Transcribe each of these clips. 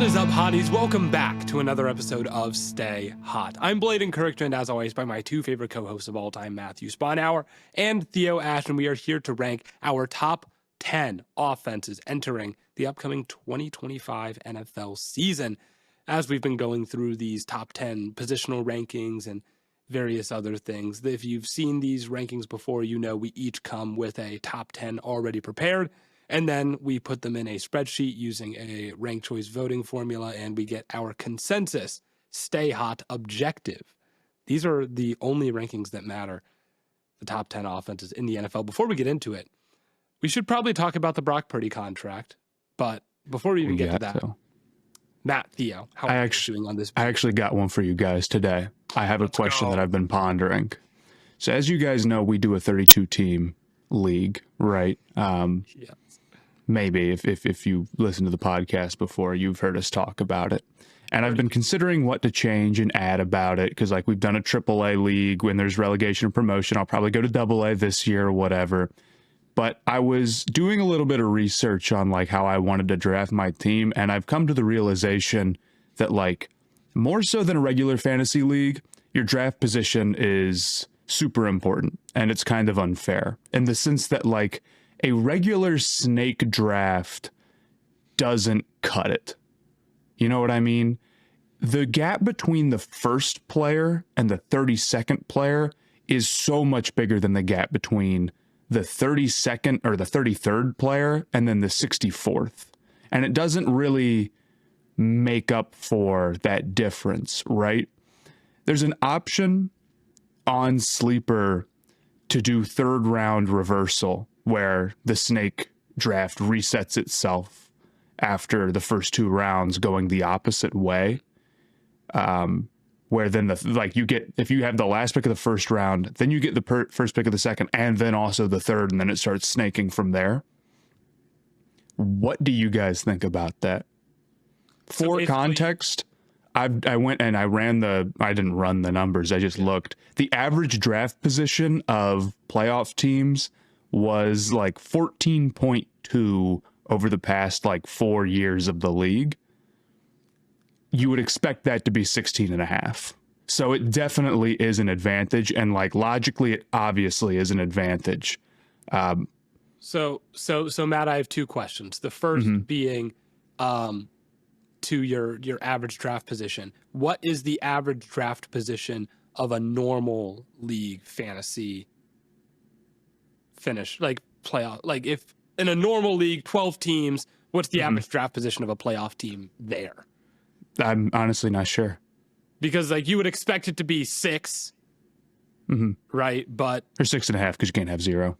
What is up, hotties? Welcome back to another episode of Stay Hot. I'm Blaiden, joined as always by my two favorite co-hosts of all time, Matthew Sponhour and Theo Ash, and we are here to rank our top 10 offenses entering the upcoming 2025 NFL season. As we've been going through these top 10 positional rankings and various other things, if you've seen these rankings before, you know we each come with a top 10 already prepared. And then we put them in a spreadsheet using a ranked choice voting formula, and we get our consensus Stay Hot objective. These are the only rankings that matter, the top 10 offenses in the NFL. Before we get into it, we should probably talk about the Brock Purdy contract. But before we even get to that, Matt, Theo, how are you doing on this? I actually got one for you guys today. I have a question that I've been pondering. So as you guys know, we do a 32-team league, right? Yes. Maybe if you listen to the podcast before, you've heard us talk about it. And I've been considering what to change and add about it, because like we've done a AAA league. When there's relegation or promotion, I'll probably go to AA this year or whatever. But I was doing a little bit of research on like how I wanted to draft my team, and I've come to the realization that like more so than a regular fantasy league, your draft position is super important, and it's kind of unfair in the sense that like a regular snake draft doesn't cut it. You know what I mean? The gap between the first player and the 32nd player is so much bigger than the gap between the 32nd or the 33rd player and then the 64th. And it doesn't really make up for that difference, right? There's an option on Sleeper to do third round reversal, where the snake draft resets itself after the first two rounds going the opposite way. Where then you get, if you have the last pick of the first round, then you get the first pick of the second, and then also the third, and then it starts snaking from there. What do you guys think about that? For context, I went and I didn't run the numbers, I just looked. The average draft position of playoff teams was like 14.2 over the past like 4 years of the league. You would expect that to be 16.5. So it definitely is an advantage. And like logically, it obviously is an advantage. So Matt, I have two questions. The first being to your average draft position. What is the average draft position of a normal league fantasy finish, like playoff? Like if in a normal league, 12 teams, what's the average draft position of a playoff team there? I'm honestly not sure. Because like you would expect it to be 6, right? But or 6.5, because you can't have 0.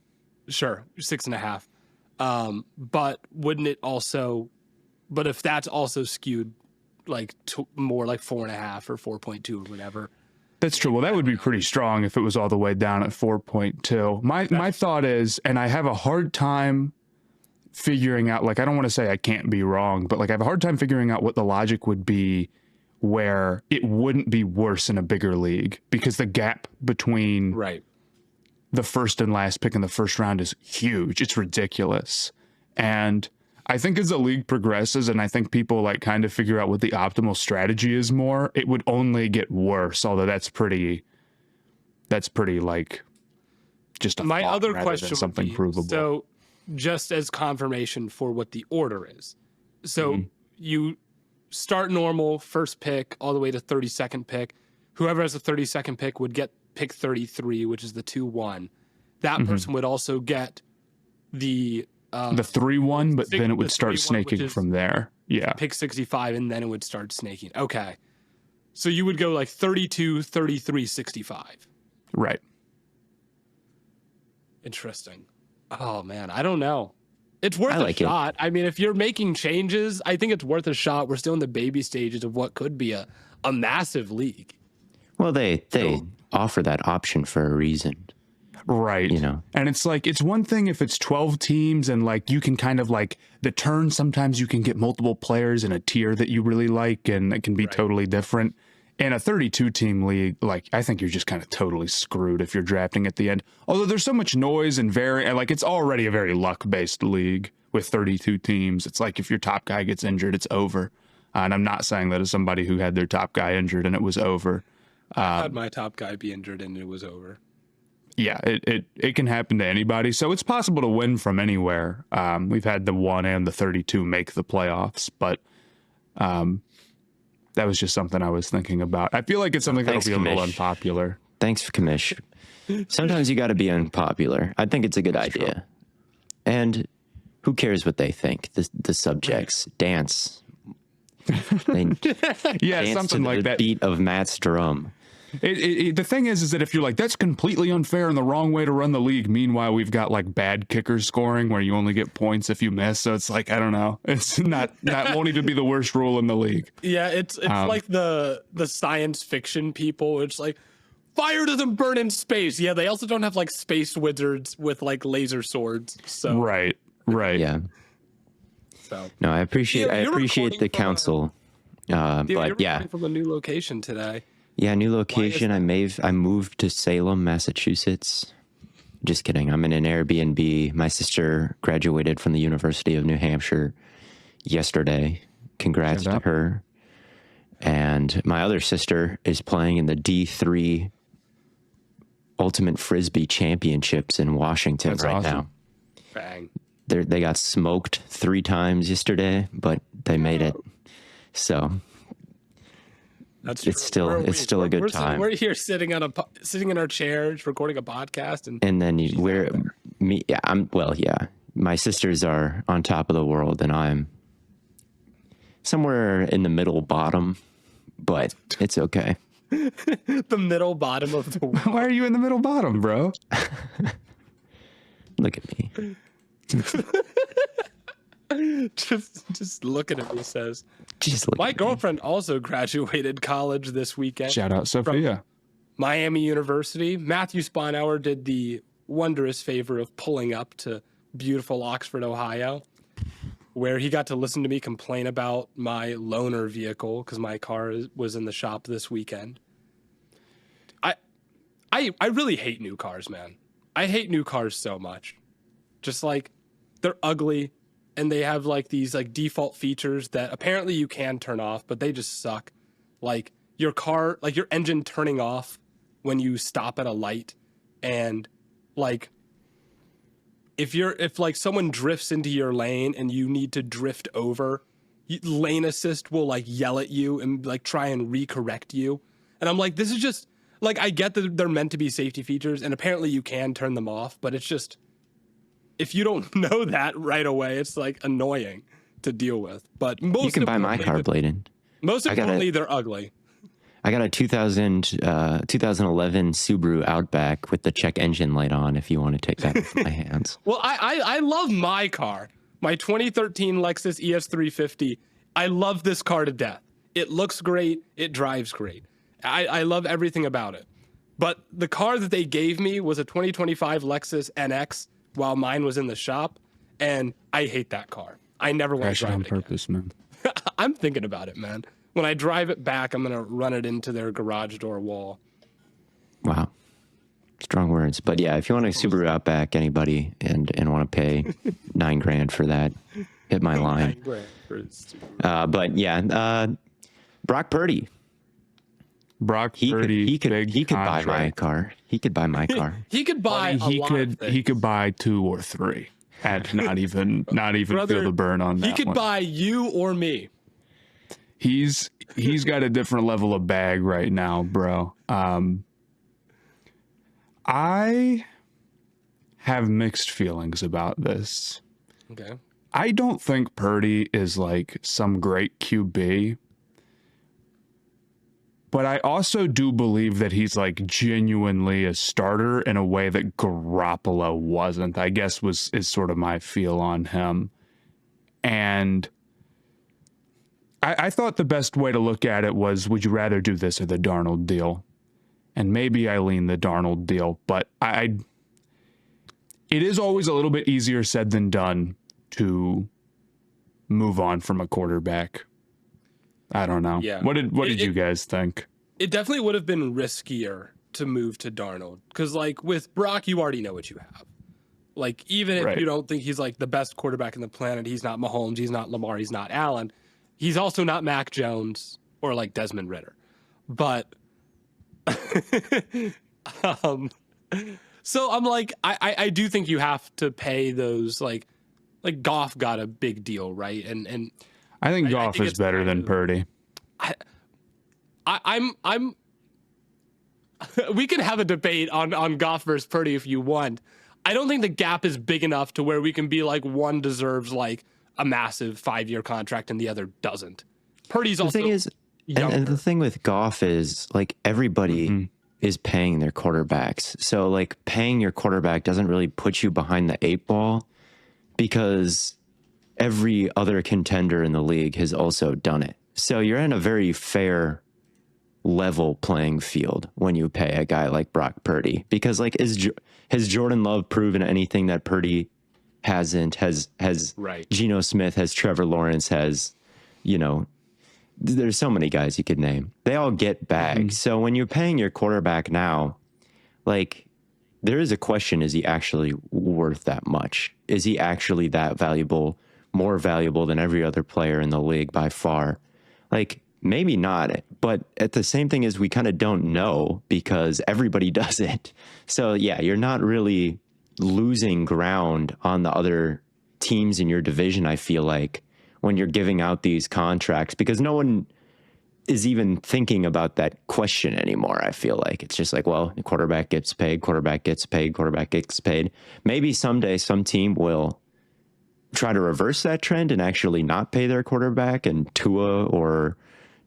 Sure, 6.5. But wouldn't it also? But if that's also skewed, like more like 4.5 or 4.2 or whatever. That's true. Well, that would be pretty strong if it was all the way down at 4.2. My thought is, and I have a hard time figuring out, like, I don't want to say I can't be wrong, but like I have a hard time figuring out what the logic would be where it wouldn't be worse in a bigger league, because the gap between the first and last pick in the first round is huge. It's ridiculous. And I think as the league progresses and I think people like kind of figure out what the optimal strategy is more, it would only get worse. Although that's pretty like just a my thought other rather question than something would be, provable. So just as confirmation for what the order is. So you start normal, first pick, all the way to 32nd pick. Whoever has the 32nd pick would get pick 33, which is the 2-1. That person would also get the 3-1, but then it would start snaking from there. Yeah. Pick 65, and then it would start snaking. Okay. So you would go like 32, 33, 65. Right. Interesting. Oh, man. I don't know. It's worth a shot. I mean, if you're making changes, I think it's worth a shot. We're still in the baby stages of what could be a massive league. Well, they offer that option for a reason. Right. You know, and it's like, it's one thing if it's 12 teams and like you can kind of like the turn, sometimes you can get multiple players in a tier that you really like, and it can be totally different. In a 32 team league, like I think you're just kind of totally screwed if you're drafting at the end. Although there's so much noise and like it's already a very luck based league with 32 teams. It's like if your top guy gets injured, it's over. And I'm not saying that as somebody who had their top guy injured and it was over. I had my top guy be injured and it was over. Yeah, it can happen to anybody. So it's possible to win from anywhere. We've had the 1 and the 32 make the playoffs, but that was just something I was thinking about. I feel like it's something that'll be a little unpopular. Thanks, Kamish. Sometimes you got to be unpopular. I think it's a good idea. True. And who cares what they think? The subjects dance. They yeah, dance something to like the that. Beat of Matt's drum. The thing is that if you're like, that's completely unfair and the wrong way to run the league. Meanwhile, we've got like bad kickers scoring where you only get points if you miss. So it's like, I don't know. It's not won't even be the worst rule in the league. Yeah, it's like the science fiction people. It's like fire doesn't burn in space. Yeah, they also don't have like space wizards with like laser swords. So right. Yeah. So no, I appreciate the counsel. But yeah, from a new location today. Yeah, new location. I moved to Salem, Massachusetts. Just kidding. I'm in an Airbnb. My sister graduated from the University of New Hampshire yesterday. Congrats to her. And my other sister is playing in the D3 Ultimate Frisbee Championships in Washington now. Bang. They got smoked 3 times yesterday, but they made it. So it's still a good time. We're here sitting in our chairs recording a podcast, and then my sisters are on top of the world and I'm somewhere in the middle bottom, but it's okay. The middle bottom of the world. Why are you in the middle bottom, bro? Look at me. just looking at me says. My girlfriend also graduated college this weekend. Shout out Sophia. Miami University. Matthew Sponauer did the wondrous favor of pulling up to beautiful Oxford, Ohio, where he got to listen to me complain about my loaner vehicle because my car was in the shop this weekend. I really hate new cars, man. I hate new cars so much. Just like they're ugly. And they have like these like default features that apparently you can turn off, but they just suck. Like your car, like your engine turning off when you stop at a light. And like if like someone drifts into your lane and you need to drift over, lane assist will like yell at you and like try and recorrect you. And I'm like, this is just like, I get that they're meant to be safety features and apparently you can turn them off, but it's just, if you don't know that right away, it's like annoying to deal with. But most you can buy my car, Blaiden. Most importantly, they're ugly. I got a 2011 Subaru Outback with the check engine light on. If you want to take that with my hands. Well, I love my car, my 2013 Lexus ES350. I love this car to death. It looks great. It drives great. I love everything about it. But the car that they gave me was a 2025 Lexus NX. While mine was in the shop, and I hate that car. I never want to drive it on purpose, man. I'm thinking about it, man. When I drive it back, I'm gonna run it into their garage door wall. Wow, strong words. But yeah, if you want a Subaru Outback, anybody, and want to pay $9,000 for that, hit my line. But yeah, Brock Purdy. Purdy, he could buy my car. He could buy my car. He could buy he could buy 2 or 3 and not even Brother, feel the burn on that. He could buy you or me. He's got a different level of bag right now, bro. I have mixed feelings about this. Okay. I don't think Purdy is like some great QB. But I also do believe that he's like genuinely a starter in a way that Garoppolo wasn't, I guess is sort of my feel on him. And I thought the best way to look at it was, would you rather do this or the Darnold deal? And maybe I lean the Darnold deal, but it is always a little bit easier said than done to move on from a quarterback. I don't know. Yeah. What did you guys think? It definitely would have been riskier to move to Darnold because, like, with Brock, you already know what you have. Like, even if you don't think he's like the best quarterback in the planet, he's not Mahomes, he's not Lamar, he's not Allen. he's also not Mac Jones or like Desmond Ritter. But so I'm like, I do think you have to pay those like Goff got a big deal, right? And I think Goff is better than Purdy. I'm we can have a debate on Goff versus Purdy if you want. I don't think the gap is big enough to where we can be like one deserves like a massive 5-year contract and the other doesn't. Purdy's also the thing is, and the thing with Goff is like everybody is paying their quarterbacks. So like paying your quarterback doesn't really put you behind the 8 ball because every other contender in the league has also done it. So you're in a very fair level playing field when you pay a guy like Brock Purdy, because like has Jordan Love proven anything that Purdy hasn't? Has right. Geno Smith, has Trevor Lawrence, has, you know, there's so many guys you could name. They all get bags. So when you're paying your quarterback now, like there is a question, is he actually worth that much? Is he actually that valuable, more valuable than every other player in the league by far? Like maybe not, but at the same thing is we kind of don't know because everybody does it. So yeah, you're not really losing ground on the other teams in your division, I feel like, when you're giving out these contracts, because no one is even thinking about that question anymore. I feel like it's just like, well, the quarterback gets paid, quarterback gets paid, quarterback gets paid. Maybe someday some team will try to reverse that trend and actually not pay their quarterback, and Tua or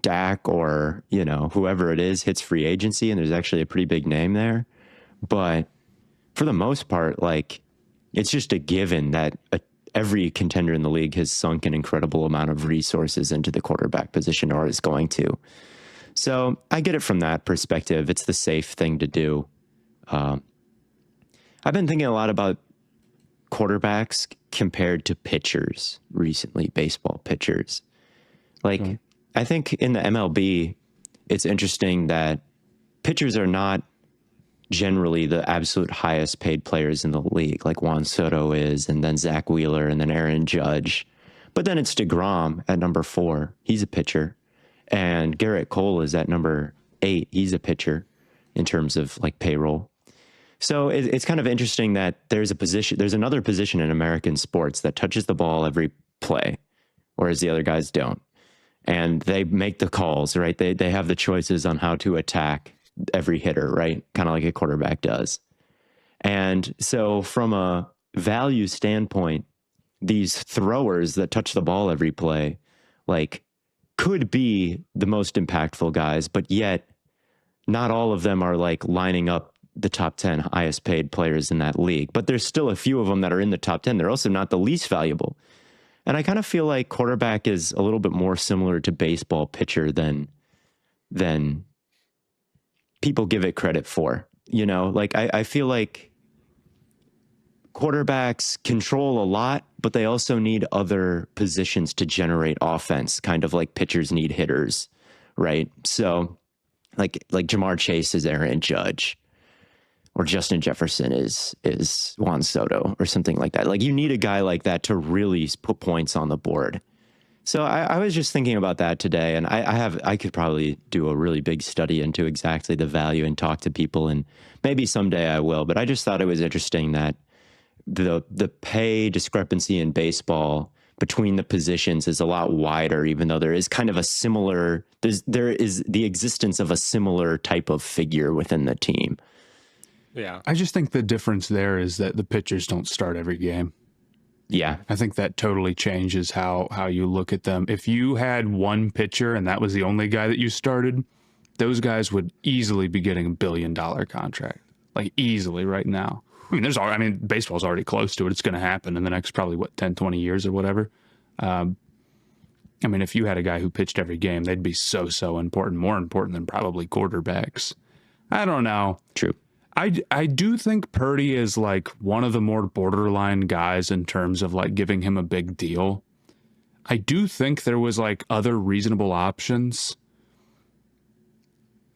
Dak or, you know, whoever it is hits free agency and there's actually a pretty big name there. But for the most part, like it's just a given that every contender in the league has sunk an incredible amount of resources into the quarterback position or is going to. So I get it from that perspective. It's the safe thing to do. I've been thinking a lot about quarterbacks compared to pitchers recently, baseball pitchers. Like, I think in the MLB, it's interesting that pitchers are not generally the absolute highest paid players in the league, like Juan Soto is, and then Zach Wheeler, and then Aaron Judge. But then it's DeGrom at number 4. He's a pitcher. And Garrett Cole is at number 8. He's a pitcher in terms of like payroll. So it's kind of interesting that there's another position in American sports that touches the ball every play, whereas the other guys don't. And they make the calls, right? They have the choices on how to attack every hitter, right? Kind of like a quarterback does. And so from a value standpoint, these throwers that touch the ball every play, like, could be the most impactful guys, but yet not all of them are like lining up the top 10 highest paid players in that league. But there's still a few of them that are in the top 10. They're also not the least valuable. And I kind of feel like quarterback is a little bit more similar to baseball pitcher than people give it credit for. You know, like I feel like quarterbacks control a lot, but they also need other positions to generate offense, kind of like pitchers need hitters, right? So like Jamar Chase is Aaron Judge, or Justin Jefferson is Juan Soto or something like that. Like you need a guy like that to really put points on the board. So I was just thinking about that today, and I could probably do a really big study into exactly the value and talk to people, and maybe someday I will. But I just thought it was interesting that the pay discrepancy in baseball between the positions is a lot wider, even though there is kind of a similar, there is the existence of a similar type of figure within the team. Yeah. I just think the difference there is that the pitchers don't start every game. Yeah. I think that totally changes how you look at them. If you had one pitcher and that was the only guy that you started, those guys would easily be getting $1 billion contract. Like easily right now. I mean, baseball's already close to it. It's going to happen in the next probably 10, 20 years or whatever. I mean, if you had a guy who pitched every game, they'd be so important, more important than probably quarterbacks. I don't know. True. I do think Purdy is like one of the more borderline guys in terms of like giving him a big deal. I do think there was like other reasonable options,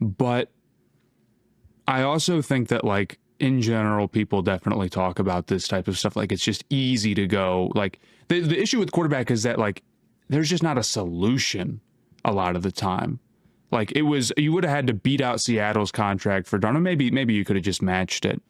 but I also think that like in general, people definitely talk about this type of stuff. Like it's just easy to go like the issue with quarterback is that like there's just not a solution a lot of the time. Like you would have had to beat out Seattle's contract for Darnold. Maybe you could have just matched it.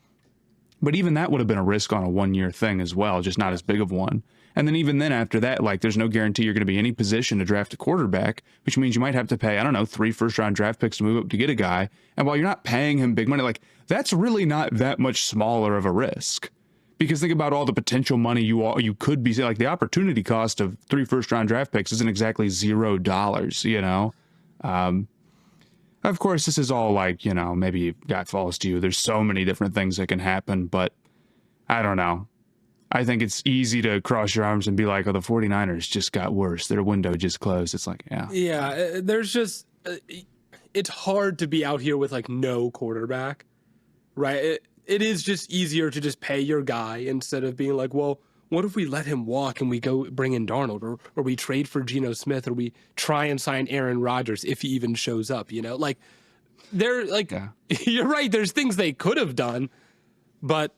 But even that would have been a risk on a 1-year thing as well, just not as big of one. And then even then after that, like there's no guarantee you're going to be in any position to draft a quarterback, which means you might have to pay, I don't know, 3 first-round draft picks to move up to get a guy. And while you're not paying him big money, like that's really not that much smaller of a risk. Because think about all the potential money you could be, like the opportunity cost of 3 first-round draft picks isn't exactly $0, you know? Of course, this is all like, you know, maybe God falls to you. There's so many different things that can happen, but I don't know. I think it's easy to cross your arms and be like, oh, the 49ers just got worse. Their window just closed. It's like, yeah. Yeah, there's just, it's hard to be out here with like no quarterback, right? It is just easier to just pay your guy instead of being like, well, what if we let him walk and we go bring in Darnold, or we trade for Geno Smith, or we try and sign Aaron Rodgers if he even shows up, you know? Like, they're like, yeah. You're right. There's things they could have done, but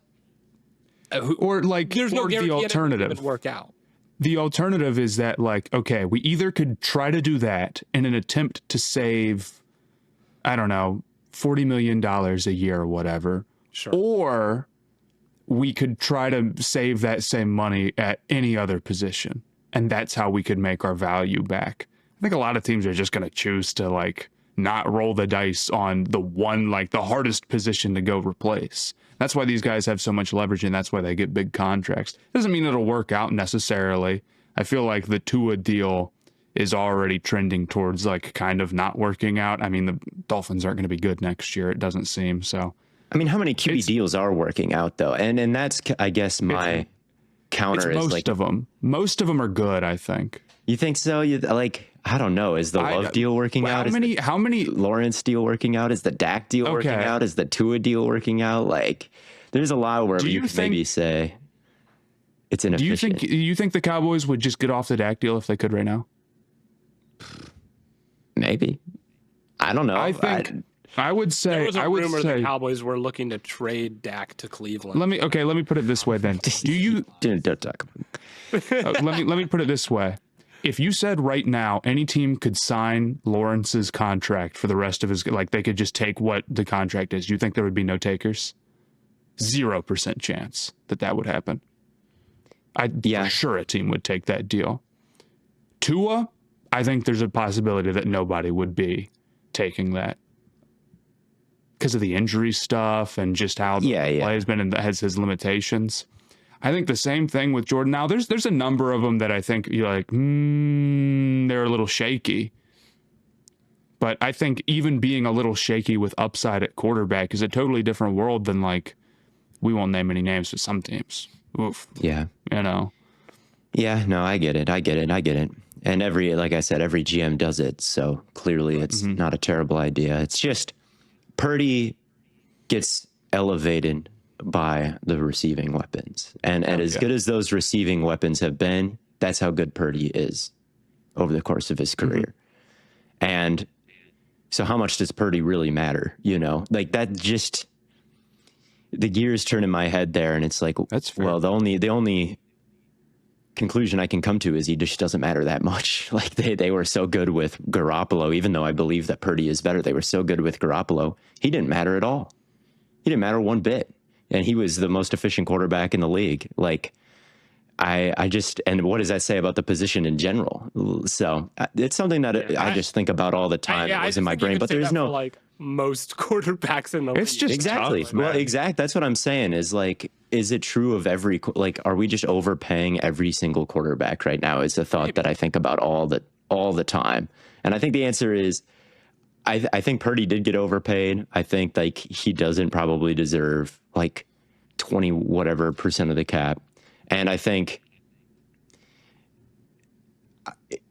or like, there's no guarantee the alternative it would work out. The alternative is that like, okay, we either could try to do that in an attempt to save, I don't know, $40 million a year or whatever, sure, or we could try to save that same money at any other position. And that's how we could make our value back. I think a lot of teams are just going to choose to like not roll the dice on the one, like the hardest position to go replace. That's why these guys have so much leverage, and that's why they get big contracts. Doesn't mean it'll work out necessarily. I feel like the Tua deal is already trending towards like kind of not working out. I mean, the Dolphins aren't going to be good next year, it doesn't seem. So I mean, how many QB deals are working out though? And that's, I guess, my counter is most like, of them. Most of them are good, I think. You think so? You like, I don't know. Is the Love deal working out? How many Lawrence deal working out? Is the Dak deal working out? Is the Tua deal working out? Like, there's a lot where you could maybe say it's inefficient. Do you think the Cowboys would just get off the Dak deal if they could right now? Maybe. I don't know. I would say there was a rumor the Cowboys were looking to trade Dak to Cleveland. Let me put it this way then. Do you don't talk? let me put it this way. If you said right now any team could sign Lawrence's contract for the rest of his, like they could just take what the contract is, do you think there would be no takers? 0% chance that would happen. For sure a team would take that deal. Tua, I think there's a possibility that nobody would be taking that because of the injury stuff and just how the play has been and has his limitations. I think the same thing with Jordan. Now, there's a number of them that I think you're like, they're a little shaky. But I think even being a little shaky with upside at quarterback is a totally different world than like, we won't name any names, but some teams. Oof. Yeah. You know? Yeah, no, I get it. And like I said, every GM does it. So clearly it's not a terrible idea. It's just Purdy gets elevated by the receiving weapons. And as good as those receiving weapons have been, that's how good Purdy is over the course of his career. And so how much does Purdy really matter? You know, like that just, the gears turn in my head there. And it's like, that's fair. Well, the only conclusion I can come to is he just doesn't matter that much. Like they were so good with Garoppolo, even though I believe that Purdy is better. They were so good with Garoppolo. He didn't matter at all. He didn't matter one bit. And he was the most efficient quarterback in the league. Like I just, and what does that say about the position in general? So it's something that I just think about all the time. It was in my brain, but there's no like most quarterbacks in the league. It's just exactly. Tough, well, exact. That's what I'm saying is like, is it true of every, like, are we just overpaying every single quarterback right now? Is a thought that I think about all the time. And I think the answer is, I think Purdy did get overpaid. I think like he doesn't probably deserve like 20 whatever percent of the cap. And I think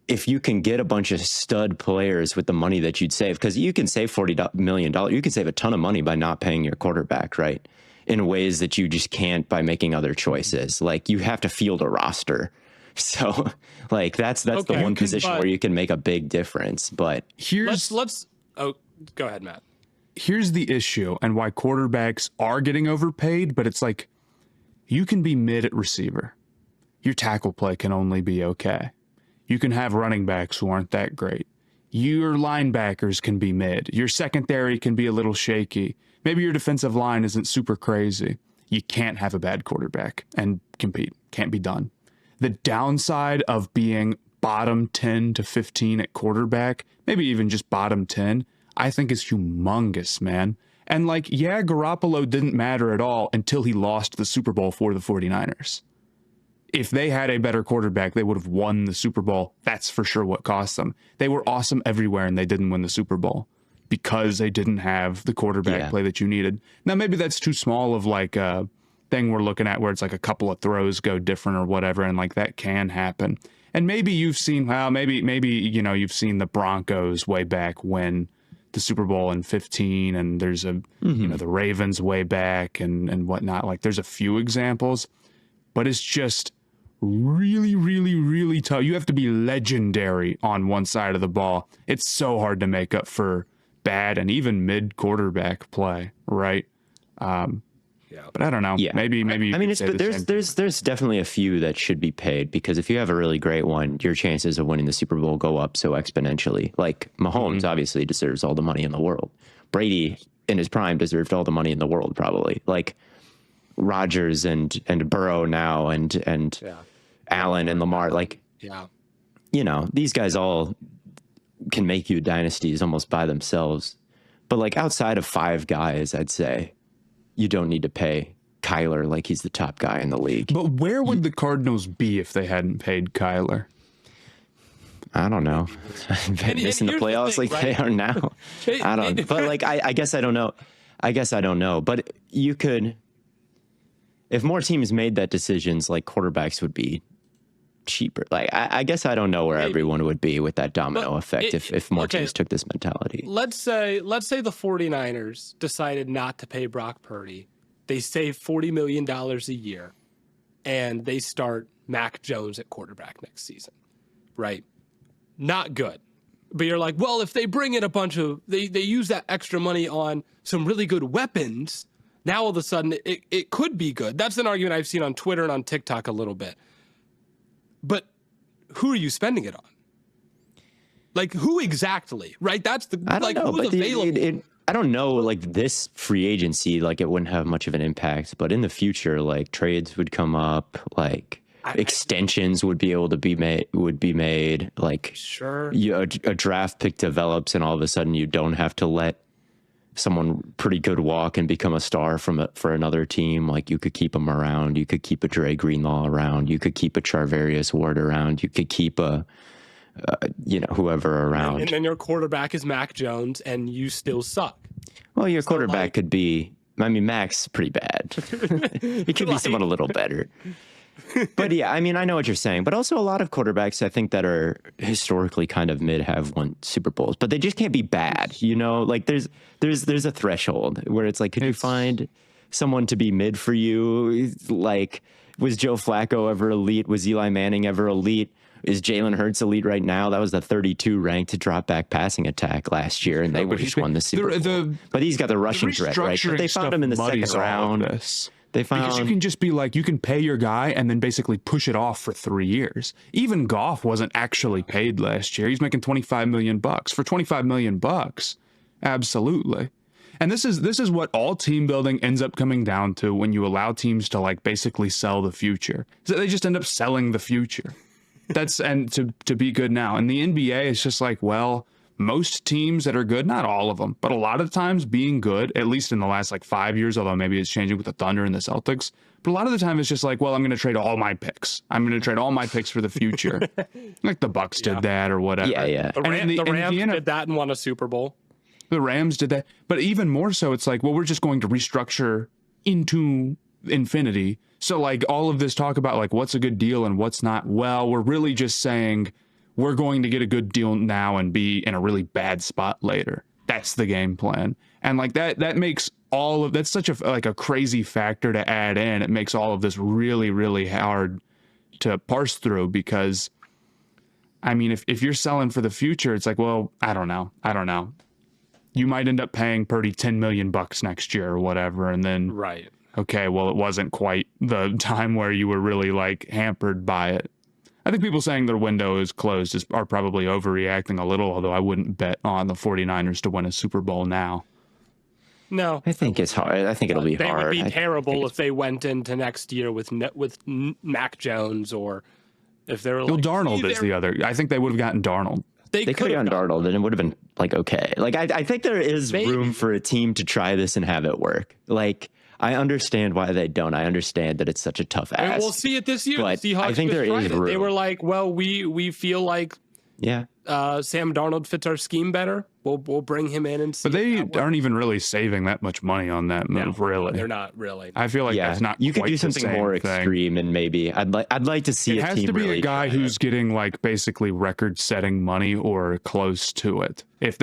if you can get a bunch of stud players with the money that you'd save, because you can save $40 million, you can save a ton of money by not paying your quarterback, right? In ways that you just can't by making other choices. Like you have to field a roster. So like that's the one position where you can make a big difference. But let's go ahead, Matt. Here's the issue and why quarterbacks are getting overpaid, but it's like you can be mid at receiver. Your tackle play can only be okay. You can have running backs who aren't that great. Your linebackers can be mid. Your secondary can be a little shaky. Maybe your defensive line isn't super crazy. You can't have a bad quarterback and compete. Can't be done. The downside of being bottom 10 to 15 at quarterback, maybe even just bottom 10, I think is humongous, man. And like, yeah, Garoppolo didn't matter at all until he lost the Super Bowl for the 49ers. If they had a better quarterback, they would have won the Super Bowl. That's for sure what cost them. They were awesome everywhere and they didn't win the Super Bowl because they didn't have the quarterback play that you needed. Now, maybe that's too small of like a thing we're looking at where it's like a couple of throws go different or whatever, and like that can happen. And maybe you've seen, well, maybe you know, you've seen the Broncos way back win the Super Bowl in 15, and there's a you know, the Ravens way back and whatnot. Like there's a few examples, but it's just really, really, really tough. You have to be legendary on one side of the ball. It's so hard to make up for bad and even mid quarterback play, right? But I don't know. Yeah. Maybe. I mean, there's definitely a few that should be paid, because if you have a really great one, your chances of winning the Super Bowl go up so exponentially. Like Mahomes obviously deserves all the money in the world. Brady in his prime deserved all the money in the world, probably. Like Rodgers and Burrow now and Allen and Lamar. Like, you know, these guys all can make you dynasties almost by themselves. But like outside of 5 guys, I'd say you don't need to pay Kyler like he's the top guy in the league. But where would the Cardinals be if they hadn't paid Kyler? I don't know. Missing the playoffs like they are now. I don't. But like, I guess I don't know. I guess I don't know. But you could, if more teams made that decisions, like quarterbacks would be cheaper. Like I guess I don't know where everyone would be with that domino effect if more teams took this mentality. Let's say the 49ers decided not to pay Brock Purdy. They save $40 million a year, and they start Mac Jones at quarterback next season, right? Not good. But you're like, well, if they bring in a bunch of, they use that extra money on some really good weapons, now all of a sudden it could be good. That's an argument I've seen on Twitter and on TikTok a little bit. But who are you spending it on? Like, who exactly, right? That's the, I don't know, who's available? I don't know, like this free agency, like it wouldn't have much of an impact, but in the future, like trades would come up, like extensions would be able to be made, like sure, a draft pick develops and all of a sudden you don't have to let someone pretty good walk and become a star for another team. Like you could keep them around. You could keep a Dre Greenlaw around. You could keep a Charvarius Ward around. You could keep a, whoever around. And then your quarterback is Mac Jones and you still suck. Well, your quarterback could be, I mean, Mac's pretty bad. He could be someone a little better. But yeah, I mean, I know what you're saying, but also a lot of quarterbacks I think that are historically kind of mid have won Super Bowls, but they just can't be bad. You know, like there's a threshold where it's like, could you find someone to be mid for you? Like, was Joe Flacco ever elite? Was Eli Manning ever elite? Is Jalen Hurts elite right now? That was the 32 ranked drop back passing attack last year, and they just won the Super Bowl. But he's got the rushing threat, right? But they found him in the second round. They found, because you can just be like, you can pay your guy and then basically push it off for 3 years. Even Goff wasn't actually paid last year. He's making $25 million for $25 million. Absolutely. And this is what all team building ends up coming down to when you allow teams to like basically sell the future. So they just end up selling the future. And to be good now. And the NBA is just like, well, most teams that are good, not all of them, but a lot of times being good, at least in the last like 5 years, although maybe it's changing with the Thunder and the Celtics, but a lot of the time it's just like, well, I'm going to trade all my picks. I'm going to trade all my picks for the future. Like the Bucks did that or whatever. Yeah. The Rams did that and won a Super Bowl. The Rams did that. But even more so, it's like, well, we're just going to restructure into infinity. So like all of this talk about like what's a good deal and what's not, well, we're really just saying we're going to get a good deal now and be in a really bad spot later. That's the game plan. And like that makes that's such a crazy factor to add in. It makes all of this really, really hard to parse through, because I mean, if you're selling for the future, it's like, well, I don't know. You might end up paying Purdy $10 million next year or whatever. And then, right. Okay, well, it wasn't quite the time where you were really like hampered by it. I think people saying their window is closed are probably overreacting a little, although I wouldn't bet on the 49ers to win a Super Bowl now. No, I think it's hard. I think it'll be they hard. would be terrible if they went into next year with Mac Jones, or if they were like, Darnold is the other. I think they would have gotten Darnold. They could have gotten Darnold, and it would have been like okay. Like I think there is room for a team to try this and have it work. Like I understand why they don't. I understand that it's such a tough ask. I mean, we'll see it this year. But the Seahawks I think there is room. They were like, well, we feel like Sam Darnold fits our scheme better. We'll bring him in and see. But they aren't even really saving that much money on that move, really. They're not really. I feel like that's not. You could do something more extreme, and maybe I'd like to see. It has to be a guy who's getting like basically record-setting money or close to it. If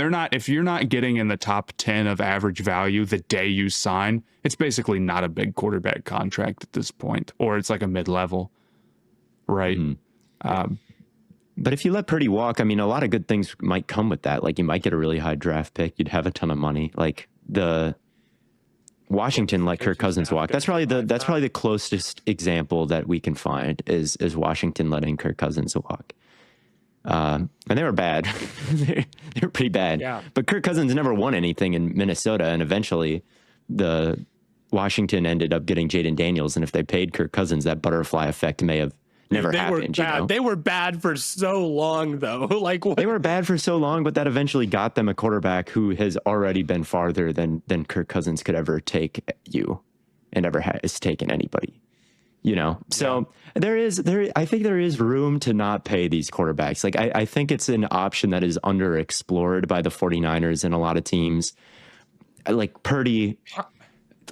you're not getting in the top 10 of average value the day you sign, it's basically not a big quarterback contract at this point, or it's like a mid-level, right? Mm-hmm. But if you let Purdy walk, I mean, a lot of good things might come with that. Like you might get a really high draft pick. You'd have a ton of money. Like the Washington let Kirk Cousins walk. That's probably the closest example that we can find is Washington letting Kirk Cousins walk. And they were bad. they were pretty bad. Yeah. But Kirk Cousins never won anything in Minnesota, and eventually the Washington ended up getting Jaden Daniels. And if they paid Kirk Cousins, that butterfly effect may have never happened. Were bad. They were bad for so long, though. Like what? They were bad for so long, but that eventually got them a quarterback who has already been farther than Kirk Cousins could ever take you, and ever has taken anybody. So I think there is room to not pay these quarterbacks. Like I think it's an option that is underexplored by the 49ers and a lot of teams. Like Purdy,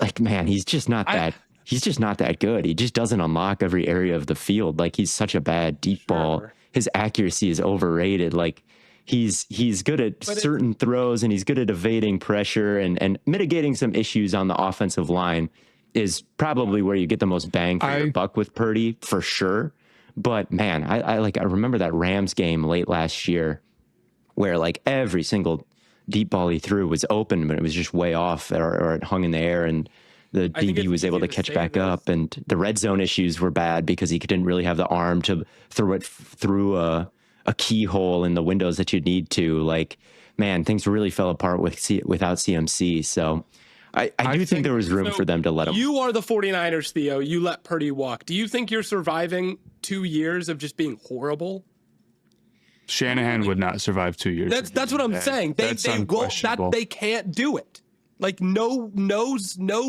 like man, he's just not that. He's just not that good. He just doesn't unlock every area of the field. Like he's such a bad deep ball. His accuracy is overrated. Like he's good at certain throws, and he's good at evading pressure and mitigating some issues on the offensive line is probably where you get the most bang for your buck with Purdy for sure. But man, I remember that Rams game late last year where like every single deep ball he threw was open, but it was just way off or it hung in the air, and the DB was able to catch back up, and the red zone issues were bad because he didn't really have the arm to throw it through a keyhole in the windows that you need to. Like, man, things really fell apart without CMC. So I do think there was room for them to let him. You are the 49ers, Theo. You let Purdy walk. Do you think you're surviving 2 years of just being horrible? Shanahan would not survive 2 years. That's what I'm saying. They can't do it. Like no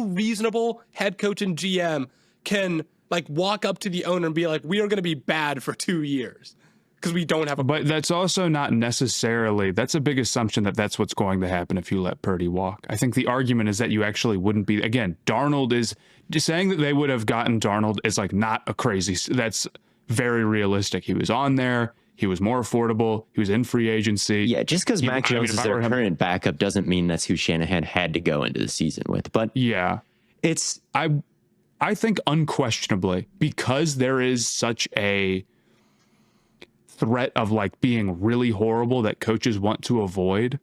reasonable head coach and GM can like walk up to the owner and be like, we are going to be bad for 2 years because we don't have a. But that's also not necessarily. That's a big assumption that that's what's going to happen if you let Purdy walk. I think the argument is that you actually wouldn't be. Again, Darnold is just saying that they would have gotten Darnold is like not a crazy. That's very realistic. He was on there. He was more affordable. He was in free agency. Yeah, just because Mac Jones is their current backup doesn't mean that's who Shanahan had to go into the season with. But yeah, it's I think unquestionably, because there is such a threat of like being really horrible that coaches want to avoid,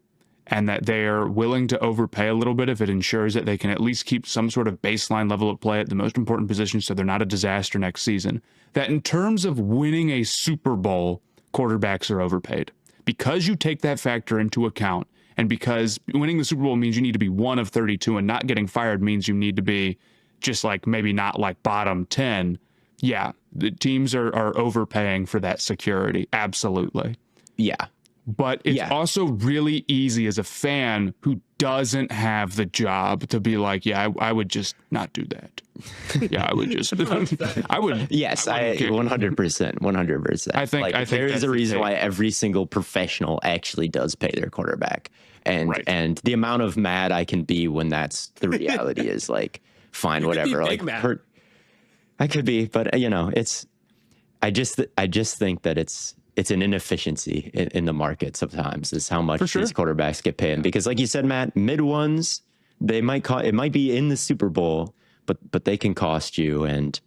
and that they're willing to overpay a little bit if it ensures that they can at least keep some sort of baseline level of play at the most important position so they're not a disaster next season. That in terms of winning a Super Bowl, quarterbacks are overpaid. Because you take that factor into account, and because winning the Super Bowl means you need to be one of 32 and not getting fired means you need to be just like maybe not like bottom 10. Yeah, the teams are overpaying for that security. Absolutely. Yeah. But it's also really easy as a fan who doesn't have the job to be like, I would just not do that. Yeah, I would just, I would. Yes, I 100%. I think there is a reason why every single professional actually does pay their quarterback. And the amount of mad I can be when that's the reality is like, fine, whatever. Like I could be, but I just think that it's an inefficiency in the market sometimes is how much these quarterbacks get paid. Because like you said, Matt, mid ones, it might be in the Super Bowl, but they can cost you. And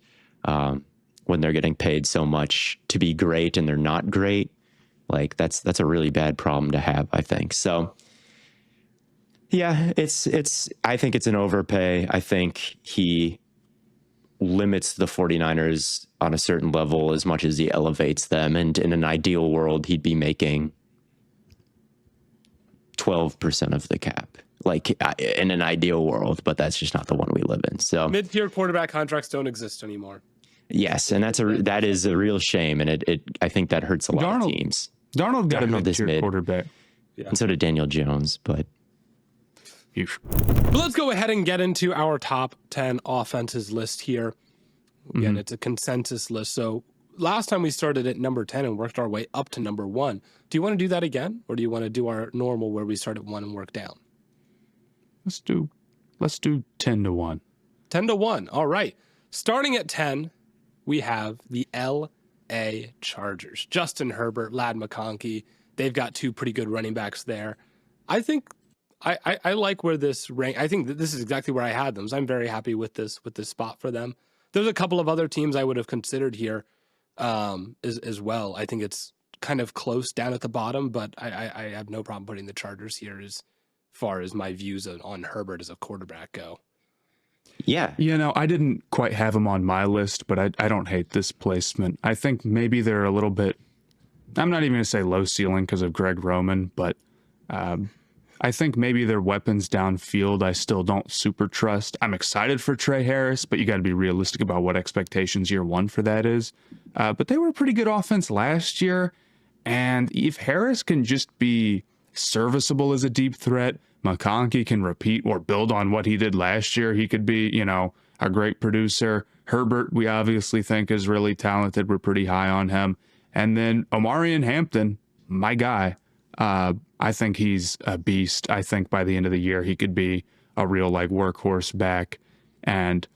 when they're getting paid so much to be great and they're not great, like that's a really bad problem to have, I think. So yeah, I think it's an overpay. I think he limits the 49ers on a certain level as much as he elevates them. And in an ideal world, he'd be making 12% of the cap. Like in an ideal world, but that's just not the one we live in. So mid-tier quarterback contracts don't exist anymore. Yes, and that is a real shame, and I think that hurts a lot of teams. Darnold got a mid-tier quarterback. Yeah. And so did Daniel Jones, but let's go ahead and get into our top 10 offenses list here. Again, it's a consensus list. So last time we started at number 10 and worked our way up to number 1. Do you want to do that again, or do you want to do our normal where we start at 1 and work down? Let's do 10-1. 10-1. All right. Starting at 10, we have the L.A. Chargers. Justin Herbert, Ladd McConkey. They've got 2 pretty good running backs there. I think I like where this rank. I think that this is exactly where I had them. So I'm very happy with this spot for them. There's a couple of other teams I would have considered here as well. I think it's kind of close down at the bottom, but I have no problem putting the Chargers here as far as my views on Herbert as a quarterback go. Yeah. I didn't quite have them on my list, but I don't hate this placement. I think maybe they're a little bit, I'm not even going to say low ceiling because of Greg Roman, but I think maybe their weapons downfield I still don't super trust. I'm excited for Trey Harris, but you got to be realistic about what expectations year 1 for that is. But they were a pretty good offense last year, and if Harris can just be serviceable as a deep threat, McConkey can repeat or build on what he did last year. He could be, a great producer. Herbert, we obviously think is really talented. We're pretty high on him. And then Omarion Hampton, my guy, I think he's a beast. I think by the end of the year, he could be a real workhorse back. And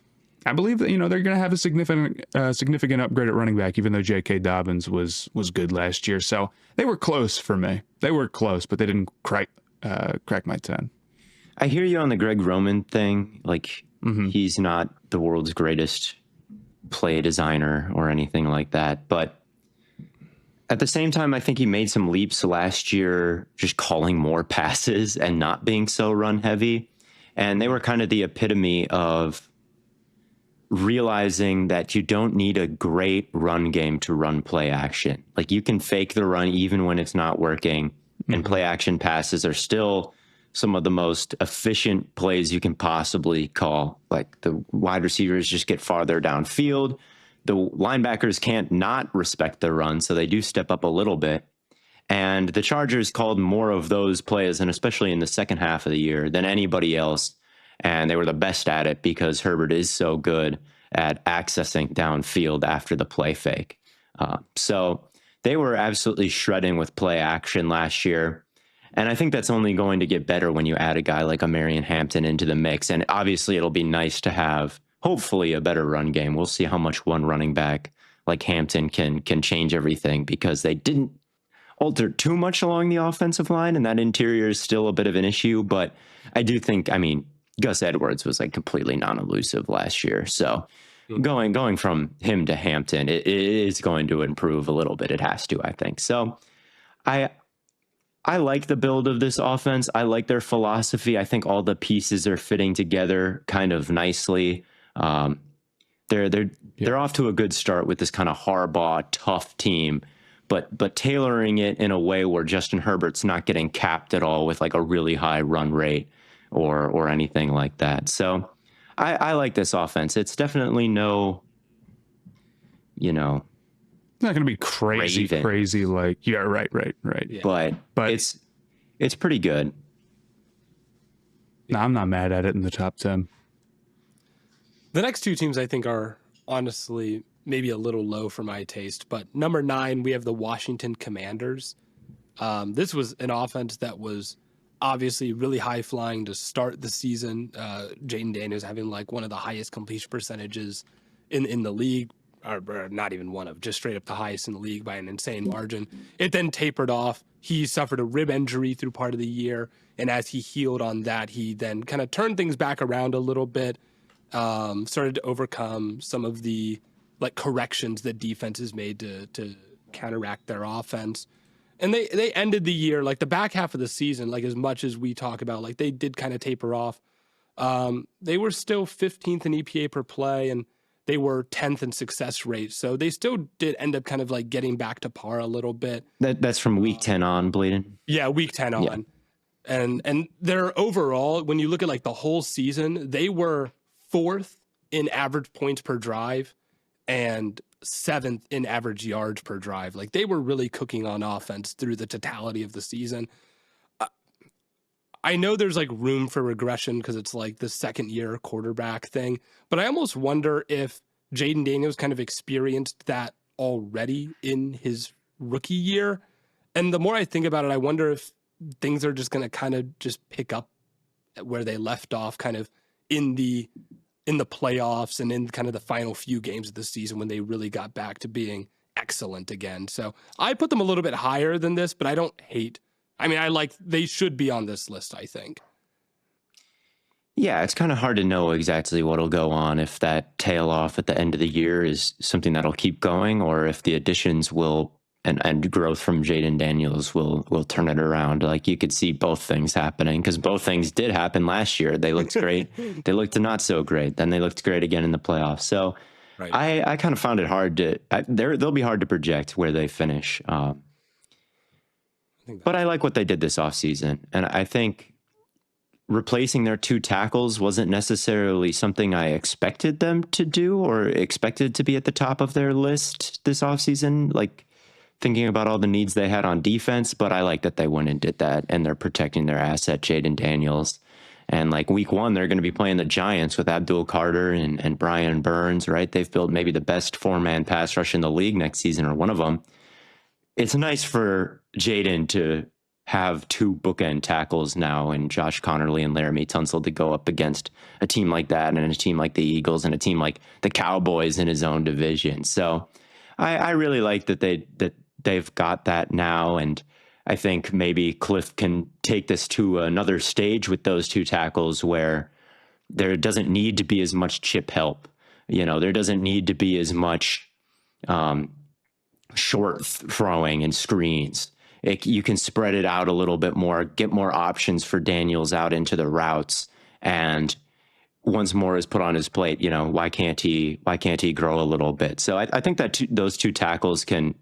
I believe that, they're going to have a significant upgrade at running back, even though J.K. Dobbins was good last year. So they were close for me. They were close, but they didn't crack my 10. I hear you on the Greg Roman thing. He's not the world's greatest play designer or anything like that. But at the same time, I think he made some leaps last year, just calling more passes and not being so run heavy. And they were kind of the epitome of realizing that you don't need a great run game to run play action. You can fake the run even when it's not working. And play action passes are still some of the most efficient plays you can possibly call. The wide receivers just get farther downfield. The linebackers can't not respect the run, so they do step up a little bit. And the Chargers called more of those plays, and especially in the second half of the year, than anybody else. And they were the best at it because Herbert is so good at accessing downfield after the play fake. So they were absolutely shredding with play action last year. And I think that's only going to get better when you add a guy like Omarion Hampton into the mix. And obviously it'll be nice to have, hopefully, a better run game. We'll see how much one running back like Hampton can change everything, because they didn't alter too much along the offensive line, and that interior is still a bit of an issue. But I do think, Gus Edwards was completely non-elusive last year. So going from him to Hampton, it is going to improve a little bit. It has to, I think. So I like the build of this offense. I like their philosophy. I think all the pieces are fitting together kind of nicely. They're off to a good start with this kind of Harbaugh tough team, but tailoring it in a way where Justin Herbert's not getting capped at all with a really high run rate or anything like that. So I like this offense. It's definitely no, it's not going to be crazy. Right. Yeah. But it's pretty good. No, I'm not mad at it in the top 10. The next 2 teams I think are honestly maybe a little low for my taste, but number 9, we have the Washington Commanders. This was an offense that was obviously really high flying to start the season. Jaden Daniels having one of the highest completion percentages in the league, or not even one of, just straight up the highest in the league by an insane margin. It then tapered off. He suffered a rib injury through part of the year, and as he healed on that, he then kind of turned things back around a little bit, started to overcome some of the corrections that defenses made to counteract their offense. And they ended the year, the back half of the season, as much as we talk about, they did kind of taper off. They were still 15th in EPA per play, and they were 10th in success rate. So they still did end up kind of like getting back to par a little bit. That's from week 10 on, Blaiden. Yeah, week 10 on. Yeah. And their overall, when you look at like the whole season, they were 4th in average points per drive and 7th in average yards per drive. Like they were really cooking on offense through the totality of the season. I know there's like room for regression because it's like the second year quarterback thing, but I almost wonder if Jaden Daniels kind of experienced that already in his rookie year. And the more I think about it, I wonder if things are just going to kind of just pick up where they left off kind of in the playoffs and in kind of the final few games of the season when they really got back to being excellent again. So I put them a little bit higher than this, but I don't hate. I mean, they should be on this list, I think. Yeah, it's kind of hard to know exactly what'll go on, if that tail off at the end of the year is something that'll keep going, or if the additions will and growth from Jaden Daniels will turn it around. Like you could see both things happening, because both things did happen last year. They looked great. They looked not so great. Then they looked great again in the playoffs. So right. I kind of found it hard to, they'll be hard to project where they finish. But I like what they did this offseason. And I think replacing their 2 tackles wasn't necessarily something I expected them to do or expected to be at the top of their list this offseason, like thinking about all the needs they had on defense. But I like that they went and did that, and they're protecting their asset, Jaden Daniels. And like week 1, they're going to be playing the Giants with Abdul Carter and Brian Burns, right? They've built maybe the best 4-man pass rush in the league next season, or one of them. It's nice for Jaden to have 2 bookend tackles now, and Josh Connerly and Laramie Tunsil to go up against a team like that, and a team like the Eagles, and a team like the Cowboys in his own division. So I really like that they've got that now, and I think maybe Cliff can take this to another stage with those 2 tackles where there doesn't need to be as much chip help. You know, there doesn't need to be as much short throwing and screens. You can spread it out a little bit more, get more options for Daniels out into the routes, and once more is put on his plate, you know, why can't he grow a little bit? So I think that those 2 tackles can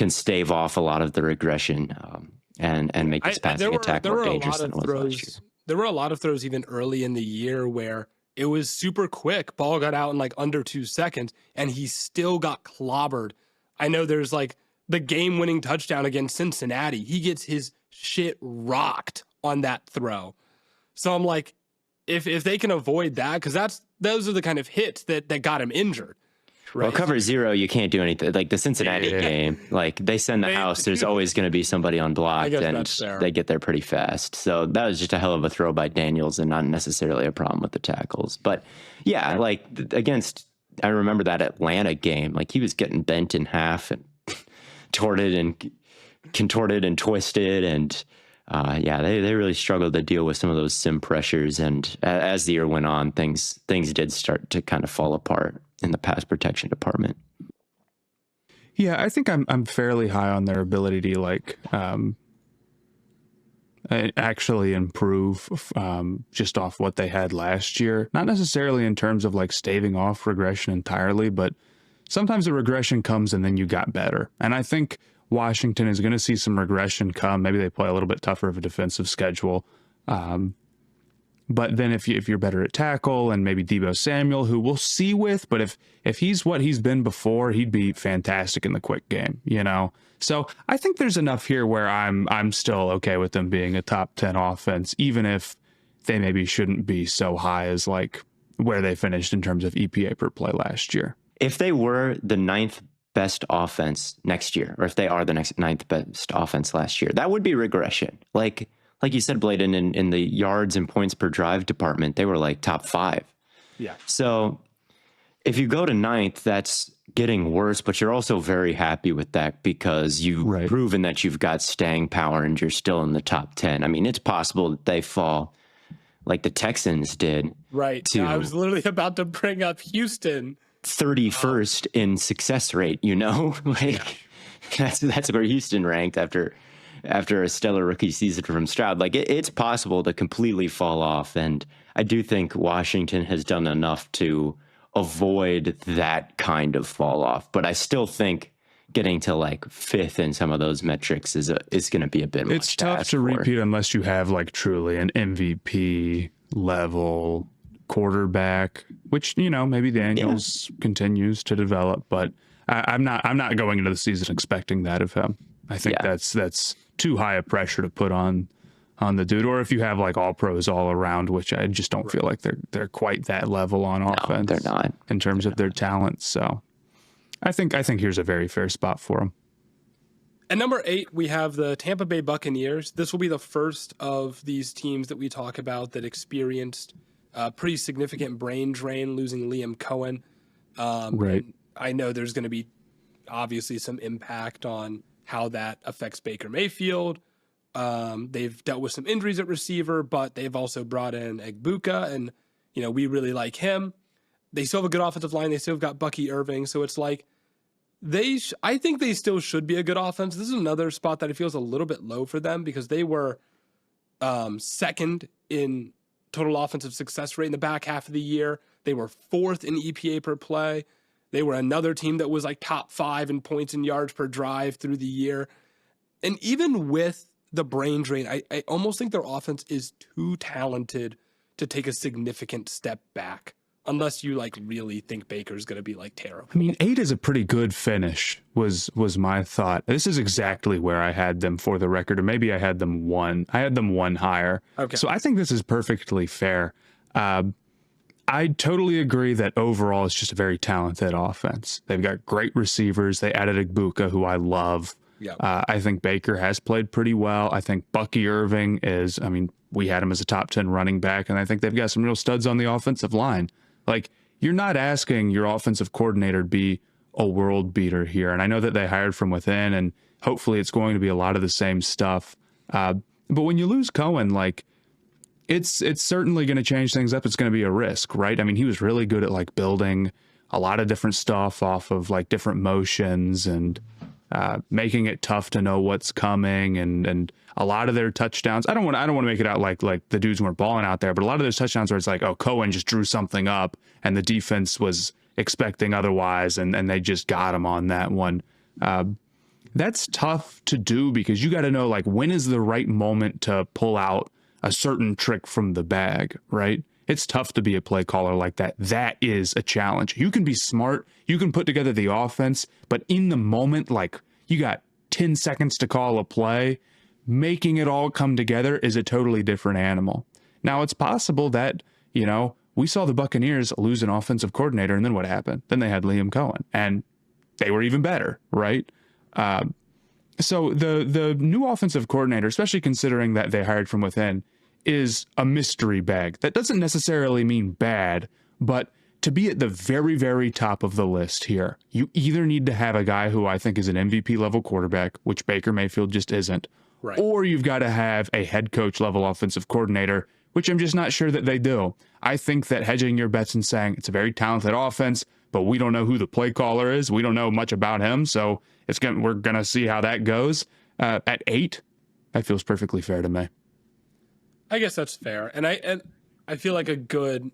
stave off a lot of the regression and make this passing attack more dangerous than it was last year. There were a lot of throws even early in the year where it was super quick. Ball got out in like under 2 seconds, and he still got clobbered. I know there's like the game-winning touchdown against Cincinnati. He gets his shit rocked on that throw. So I'm like, if they can avoid that, because those are the kind of hits that got him injured. Right? Well, cover 0, you can't do anything. Like the Cincinnati game, like they send the house, there's always going to be somebody unblocked, and they get there pretty fast. So that was just a hell of a throw by Daniels, and not necessarily a problem with the tackles. But yeah, like I remember that Atlanta game, like he was getting bent in half and contorted and twisted, and they really struggled to deal with some of those sim pressures. And as the year went on, things did start to kind of fall apart in the pass protection department. Yeah, I think I'm fairly high on their ability to like actually improve just off what they had last year. Not necessarily in terms of like staving off regression entirely, but sometimes the regression comes and then you got better. And I think Washington is going to see some regression come. Maybe they play a little bit tougher of a defensive schedule. But then if you're better at tackle, and maybe Deebo Samuel, who we'll see with, but if he's what he's been before, he'd be fantastic in the quick game, you know? So I think there's enough here where I'm still okay with them being a top 10 offense, even if they maybe shouldn't be so high as like where they finished in terms of EPA per play last year. If they were the 9th best offense next year, or if they are the next 9th best offense last year, that would be regression. Like you said, Blaiden, in the yards and points per drive department, they were like top 5. Yeah. So if you go to 9th, that's getting worse, but you're also very happy with that because you've proven that you've got staying power and you're still in the top 10. I mean, it's possible that they fall like the Texans did. Right. I was literally about to bring up Houston. 31st in success rate, you know? That's where Houston ranked after a stellar rookie season from Stroud. Like it's possible to completely fall off, and I do think Washington has done enough to avoid that kind of fall off. But I still think getting to like 5th in some of those metrics is going to be a bit much. It's tough to repeat unless you have like truly an MVP level quarterback, which, you know, maybe Daniels continues to develop, but I'm not going into the season expecting that of him. I think that's too high a pressure to put on the dude. Or if you have like all pros all around, which I just don't feel like they're quite that level on offense. They're not in terms of their talent. So I think here's a very fair spot for him. At number 8, we have the Tampa Bay Buccaneers. This will be the first of these teams that we talk about that experienced pretty significant brain drain, losing Liam Cohen. Right. I know there's going to be obviously some impact on how that affects Baker Mayfield. They've dealt with some injuries at receiver, but they've also brought in Egbuka, and you know we really like him. They still have a good offensive line. They still have got Bucky Irving, so it's like I think they still should be a good offense. This is another spot that it feels a little bit low for them because they were second in total offensive success rate in the back half of the year. They were 4th in EPA per play. They were another team that was like top 5 in points and yards per drive through the year. And even with the brain drain, I almost think their offense is too talented to take a significant step back. Unless you like really think Baker's going to be like terrible. I mean, 8 is a pretty good finish was my thought. This is exactly where I had them for the record, or maybe I had them 1. I had them 1 higher. Okay. So I think this is perfectly fair. I totally agree that overall it's just a very talented offense. They've got great receivers. They added Egbuka, who I love. Yep. I think Baker has played pretty well. I think Bucky Irving we had him as a top 10 running back, and I think they've got some real studs on the offensive line. Like, you're not asking your offensive coordinator to be a world beater here. And I know that they hired from within, and hopefully it's going to be a lot of the same stuff. But when you lose Cohen, like, it's certainly going to change things up. It's going to be a risk, right? I mean, he was really good at like building a lot of different stuff off of like different motions and making it tough to know what's coming, and a lot of their touchdowns. I don't want to make it out like the dudes weren't balling out there, but a lot of those touchdowns where it's like, oh, Cohen just drew something up and the defense was expecting otherwise, and they just got him on that one. That's tough to do because you got to know like when is the right moment to pull out a certain trick from the bag, right? It's tough to be a play caller like that. That is a challenge. You can be smart. You can put together the offense, but in the moment, like you got 10 seconds to call a play, making it all come together is a totally different animal. Now, it's possible that, you know, we saw the Buccaneers lose an offensive coordinator, and then what happened? Then they had Liam Cohen, and they were even better, right? So the new offensive coordinator, especially considering that they hired from within, is a mystery bag. That doesn't necessarily mean bad, but to be at the very, very top of the list here, you either need to have a guy who I think is an MVP level quarterback, which Baker Mayfield just isn't, right, or you've got to have a head coach level offensive coordinator, which I'm just not sure that they do. I think that hedging your bets and saying it's a very talented offense, but we don't know who the play caller is, we don't know much about him, so we're going to see how that goes. At 8, that feels perfectly fair to me. I guess that's fair. And I feel like a good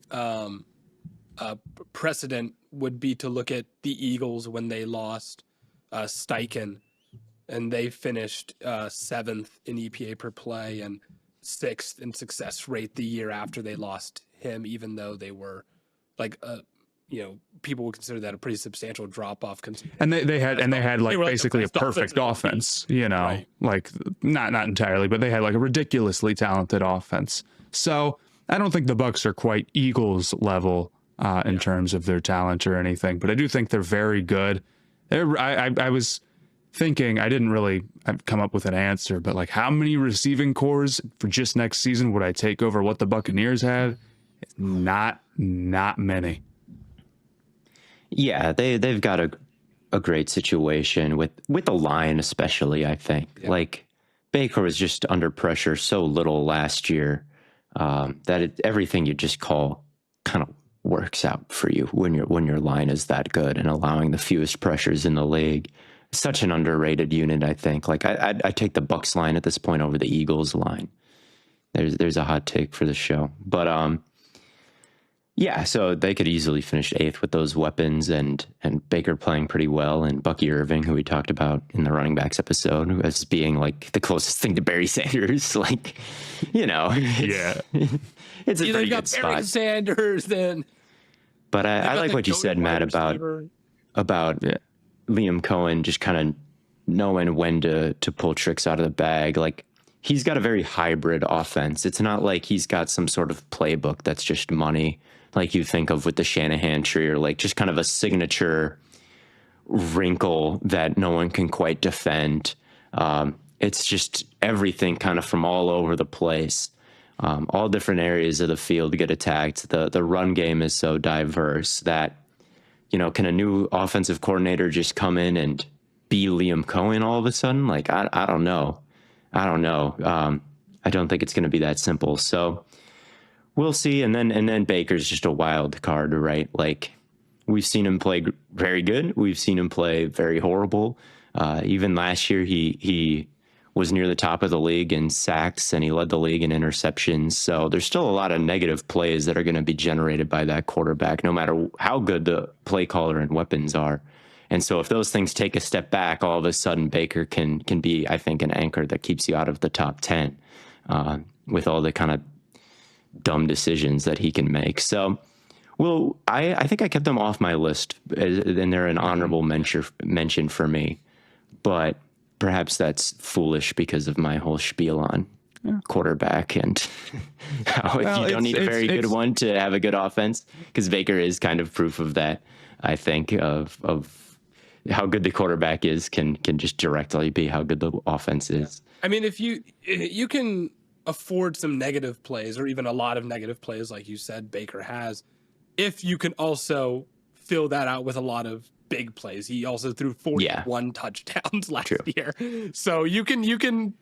precedent would be to look at the Eagles when they lost Steichen, and they finished 7th in EPA per play and 6th in success rate the year after they lost him, even though they were like people would consider that a pretty substantial drop off. And they had like basically a perfect offense, right. Like not entirely, but they had like a ridiculously talented offense. So I don't think the Bucs are quite Eagles level in terms of their talent or anything, but I do think they're very good. I was thinking, I didn't really come up with an answer, but like how many receiving cores for just next season would I take over what the Buccaneers had? Not many. Yeah, they've got a great situation with the line, especially. I think like Baker was just under pressure so little last year that everything you just call kind of works out for you when your line is that good and allowing the fewest pressures in the league. Such an underrated unit, I think. Like I take the Bucs line at this point over the Eagles line. There's a hot take for the show, but Yeah, so they could easily finish 8th with those weapons, and Baker playing pretty well, and Bucky Irving, who we talked about in the running backs episode, as being like the closest thing to Barry Sanders. Like, Yeah. it's a Either pretty you got good Barry spot. Sanders, then But I got like the what you goated said, wide Matt, receiver. about Liam Cohen just kind of knowing when to pull tricks out of the bag. Like, he's got a very hybrid offense. It's not like he's got some sort of playbook that's just money, like you think of with the Shanahan tree, or like just kind of a signature wrinkle that no one can quite defend. It's just everything kind of from all over the place. All different areas of the field get attacked. The run game is so diverse that, can a new offensive coordinator just come in and be Liam Cohen all of a sudden? Like, I don't know. I don't know. I don't think it's going to be that simple. So we'll see. And then Baker's just a wild card, right? Like, we've seen him play very good. We've seen him play very horrible. Even last year, he was near the top of the league in sacks, and he led the league in interceptions. So there's still a lot of negative plays that are going to be generated by that quarterback, no matter how good the play caller and weapons are. And so if those things take a step back, all of a sudden Baker can be, I think, an anchor that keeps you out of the top 10 with all the kind of dumb decisions that he can make. So, well, I think I kept them off my list, and they're an honorable mention for me. But perhaps that's foolish because of my whole spiel on quarterback and how if you don't need a very good one to have a good offense, because Baker is kind of proof of that. I think of how good the quarterback is can just directly be how good the offense is. I mean, if you can afford some negative plays, or even a lot of negative plays, like you said, Baker has, if you can also fill that out with a lot of big plays. He also threw 41 touchdowns last year. So you can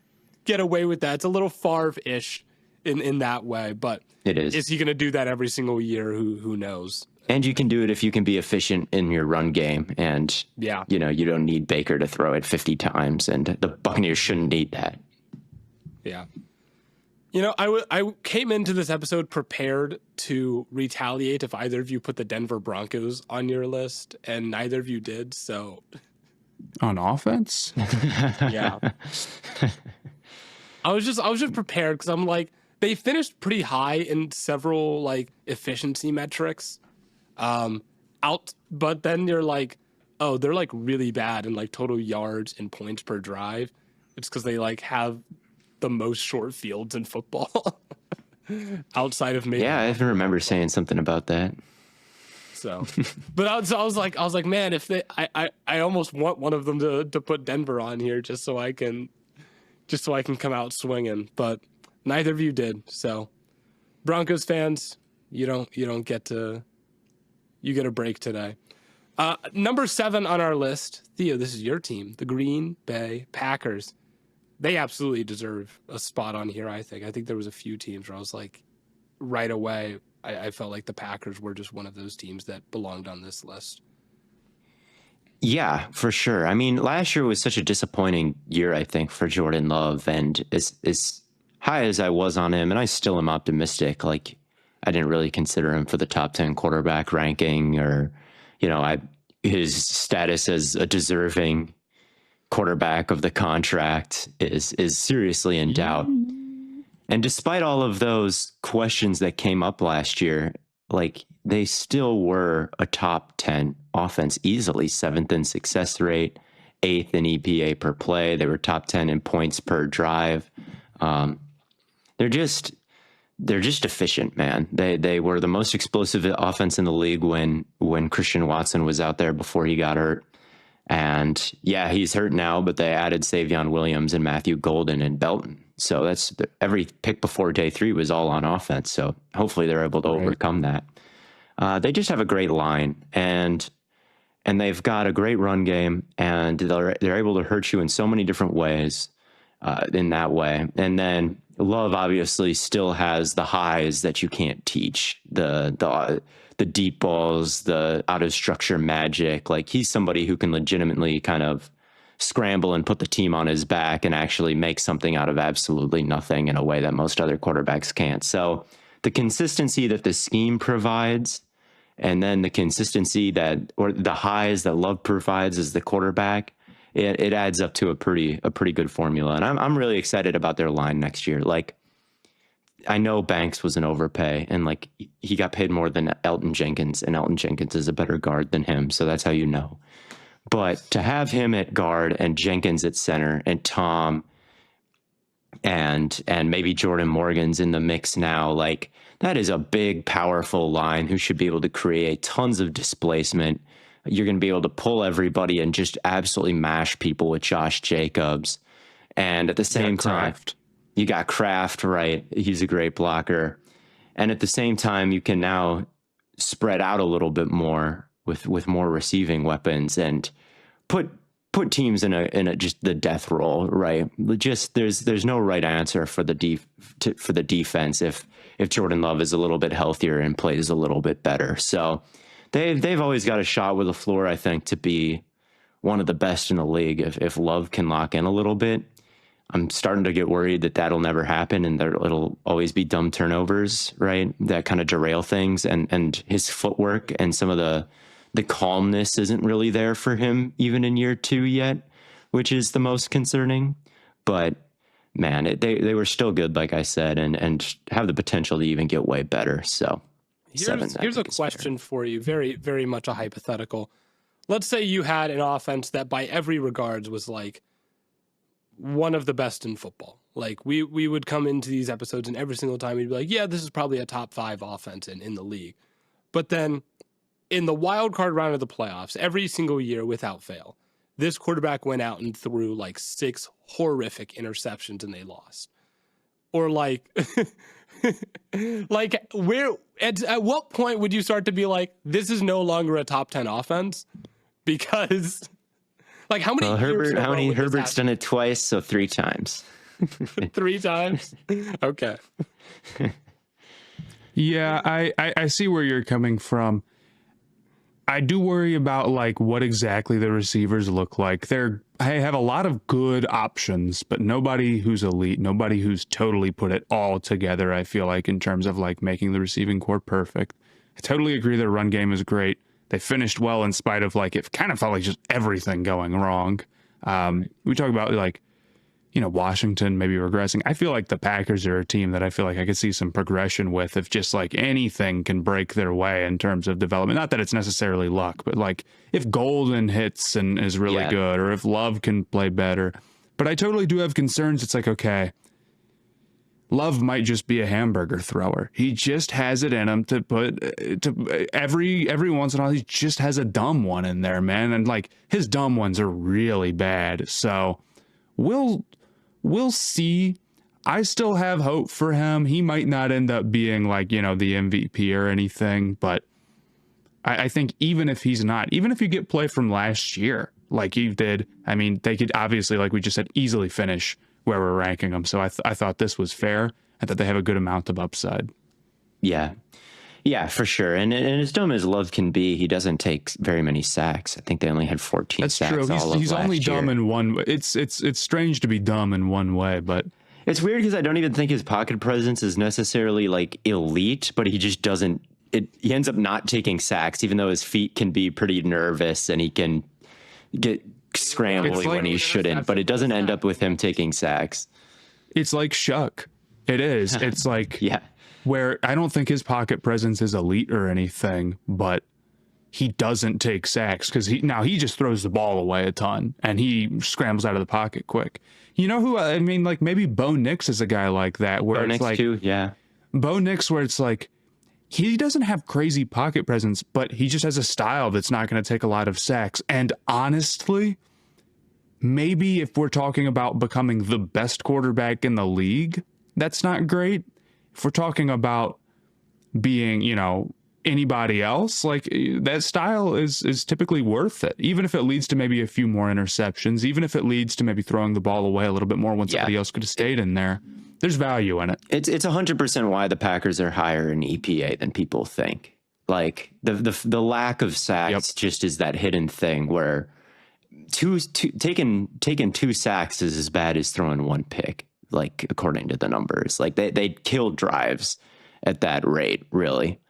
get away with that. It's a little Favre-ish in that way, but it is he going to do that every single year? Who knows? And you can do it if you can be efficient in your run game, and you don't need Baker to throw it 50 times, and the Buccaneers shouldn't need that. Yeah. I came into this episode prepared to retaliate if either of you put the Denver Broncos on your list, and neither of you did. So, on offense, yeah, I was just prepared because I'm like, they finished pretty high in several like efficiency metrics, but then you're like, oh, they're like really bad in like total yards and points per drive. It's because they like have the most short fields in football outside of maybe. Yeah, I even remember saying something about that. So, but I was like, man, if they, I almost want one of them to put Denver on here just so I can come out swinging, but neither of you did. So, Broncos fans, you get a break today. Number 7 on our list, Theo, this is your team, the Green Bay Packers. They absolutely deserve a spot on here, I think. I think there was a few teams where I was like, right away, I felt like the Packers were just one of those teams that belonged on this list. Yeah, for sure. I mean, last year was such a disappointing year, I think, for Jordan Love. And as high as I was on him, and I still am optimistic, like, I didn't really consider him for the top 10 quarterback ranking, or, his status as a deserving quarterback of the contract is seriously in doubt. And despite all of those questions that came up last year, like, they still were a top 10 offense, easily 7th in success rate, 8th in EPA per play. They were top 10 in points per drive. They're just efficient, man. They were the most explosive offense in the league when Christian Watson was out there before he got hurt. And yeah, he's hurt now, but they added Savion Williams and Matthew Golden and Belton. So that's every pick before day 3 was all on offense. So hopefully they're able to overcome that. They just have a great line, and they've got a great run game, and they're able to hurt you in so many different ways in that way. And then Love obviously still has the highs that you can't teach, the deep balls, the out of structure magic. Like, he's somebody who can legitimately kind of scramble and put the team on his back and actually make something out of absolutely nothing in a way that most other quarterbacks can't. So the consistency that the scheme provides, and then the consistency that, or the highs that Love provides as the quarterback, it adds up to a pretty good formula. And I'm really excited about their line next year. Like, I know Banks was an overpay, and like he got paid more than Elton Jenkins, and Elton Jenkins is a better guard than him. So that's how you know. But to have him at guard and Jenkins at center and Tom and maybe Jordan Morgan's in the mix now, like that is a big, powerful line who should be able to create tons of displacement. You're going to be able to pull everybody and just absolutely mash people with Josh Jacobs. And at the same time, you got Kraft, right? He's a great blocker. And at the same time, you can now spread out a little bit more with more receiving weapons and put teams in a just the death roll, right? Just there's no right answer for the defense if Jordan Love is a little bit healthier and plays a little bit better. So they've always got a shot with the floor, I think, to be one of the best in the league if Love can lock in a little bit. I'm starting to get worried that that'll never happen, and it'll always be dumb turnovers, right? That kind of derail things, and his footwork and some of the calmness isn't really there for him even in year 2 yet, which is the most concerning. But man, they were still good, like I said, and have the potential to even get way better. So here's a question for you, very, very much a hypothetical. Let's say you had an offense that by every regards was like one of the best in football. Like we would come into these episodes and every single time we'd be like, yeah, this is probably a top 5 offense in the league. But then in the wild card round of the playoffs, every single year without fail, this quarterback went out and threw like 6 horrific interceptions and they lost. Or like, like where at what point would you start to be like, this is no longer a top 10 offense? Because like how many Herbert's done it twice, so 3 times. 3 times? Okay. Yeah, I see where you're coming from. I do worry about like what exactly the receivers look like. I have a lot of good options, but nobody who's elite, nobody who's totally put it all together, I feel like, in terms of like making the receiving core perfect. I totally agree their run game is great. They finished well in spite of like, it kind of felt like just everything going wrong. We talk about like, you know, Washington maybe regressing. I feel like the Packers are a team that I feel like I could see some progression with if just like anything can break their way in terms of development. Not that it's necessarily luck, but like if Golden hits and is really good, or if Love can play better. But I totally do have concerns. It's like, okay, Love might just be a hamburger thrower. He just has it in him to put to every once in a while. He just has a dumb one in there, man. And like his dumb ones are really bad. So we'll see. I still have hope for him. He might not end up being like, you know, the MVP or anything, but I think even if he's not, even if you get play from last year, like he did, I mean, they could obviously, like we just said, easily finish where we're ranking them. So I thought this was fair. I thought they have a good amount of upside. Yeah. Yeah, for sure. And as dumb as Love can be, he doesn't take very many sacks. I think they only had 14 That's sacks. That's true. He's only dumb in one. It's strange to be dumb in one way, but it's weird because I don't even think his pocket presence is necessarily like elite, but he just doesn't. He ends up not taking sacks, even though his feet can be pretty nervous and he can get scrambly like when he shouldn't. But it doesn't end up with him taking sacks. It's like Shuck. It is. It's like where I don't think his pocket presence is elite or anything, but he doesn't take sacks because he just throws the ball away a ton and he scrambles out of the pocket quick. You know who, I mean, like maybe Bo Nix is a guy like that where it's like Bo Nix, where it's like he doesn't have crazy pocket presence, but he just has a style that's not going to take a lot of sacks. And honestly, maybe if we're talking about becoming the best quarterback in the league, that's not great. If we're talking about being, you know, anybody else, like that style is typically worth it, even if it leads to maybe a few more interceptions, even if it leads to maybe throwing the ball away a little bit more when somebody else could have stayed in there. There's value in it. It's 100% why the Packers are higher in EPA than people think. Like the lack of sacks just is that hidden thing where taking 2 sacks is as bad as throwing 1 pick, like according to the numbers. Like they killed drives. at that rate, really.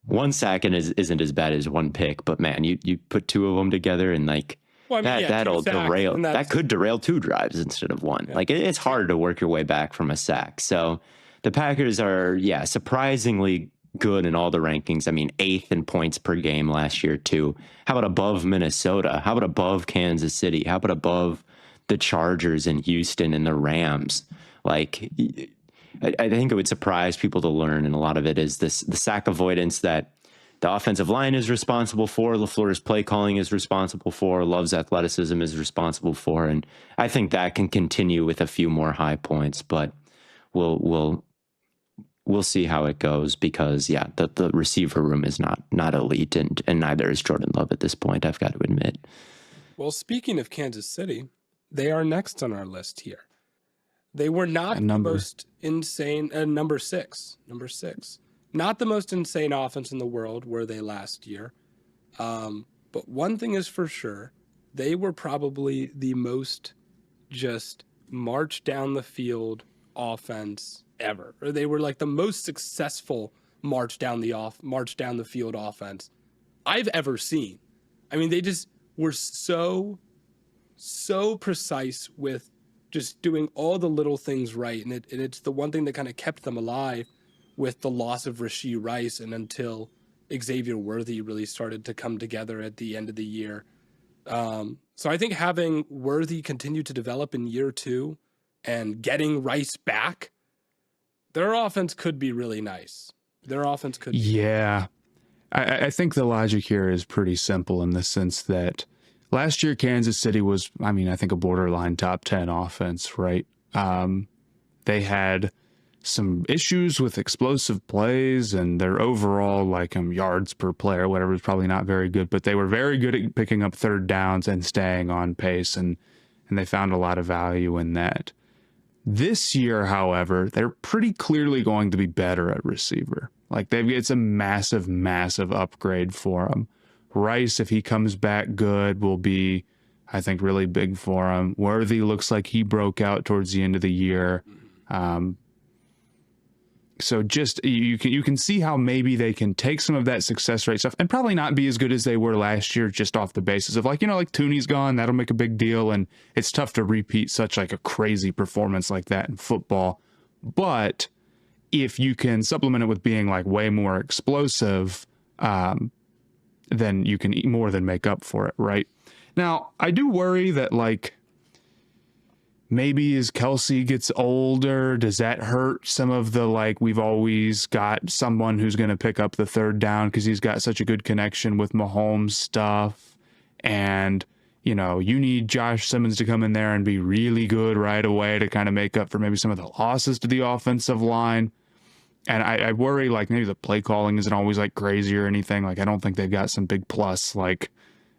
1 sack isn't as bad as 1 pick, but man, you put 2 of them together and like that'll derail. That could derail 2 drives instead of 1. Yeah. Like it's hard to work your way back from a sack. So the Packers are surprisingly good in all the rankings. I mean, 8th in points per game last year too. How about above Minnesota? How about above Kansas City? How about above the Chargers and Houston and the Rams? Like, I think it would surprise people to learn, and a lot of it is the sack avoidance that the offensive line is responsible for, LaFleur's play calling is responsible for, Love's athleticism is responsible for, and I think that can continue with a few more high points, but we'll see how it goes because the receiver room is not elite, and neither is Jordan Love at this point, I've got to admit. Well, speaking of Kansas City, they are next on our list here. They were not the most insane, number six. Not the most insane offense in the world were they last year. But one thing is for sure, they were probably the most just march down the field offense ever. Or they were like the most successful march down the field offense I've ever seen. I mean, they just were so precise with just doing all the little things right. And it's the one thing that kind of kept them alive with the loss of Rashee Rice and until Xavier Worthy really started to come together at the end of the year. So I think having Worthy continue to develop in year 2 and getting Rice back, their offense could be really nice. Yeah. I think the logic here is pretty simple in the sense that last year, Kansas City was, I think, a borderline top 10 offense, right? They had some issues with explosive plays and their overall yards per play or whatever is probably not very good, but they were very good at picking up third downs and staying on pace, and they found a lot of value in that. This year, however, they're pretty clearly going to be better at receiver. It's a massive, massive upgrade for them. Rice, if he comes back good, will be, I think, really big for him. Worthy looks like he broke out towards the end of the year. So just you can see how maybe they can take some of that success rate stuff and probably not be as good as they were last year, just off the basis of Tooney's gone, that'll make a big deal, and it's tough to repeat such a crazy performance like that in football. But if you can supplement it with being way more explosive, then you can more than make up for it, right? Now, I do worry that maybe as Kelsey gets older, does that hurt some of the we've always got someone who's going to pick up the third down because he's got such a good connection with Mahomes stuff, and you need Josh Simmons to come in there and be really good right away to kind of make up for maybe some of the losses to the offensive line. And I worry maybe the play calling isn't always crazy or anything. I don't think they've got some big plus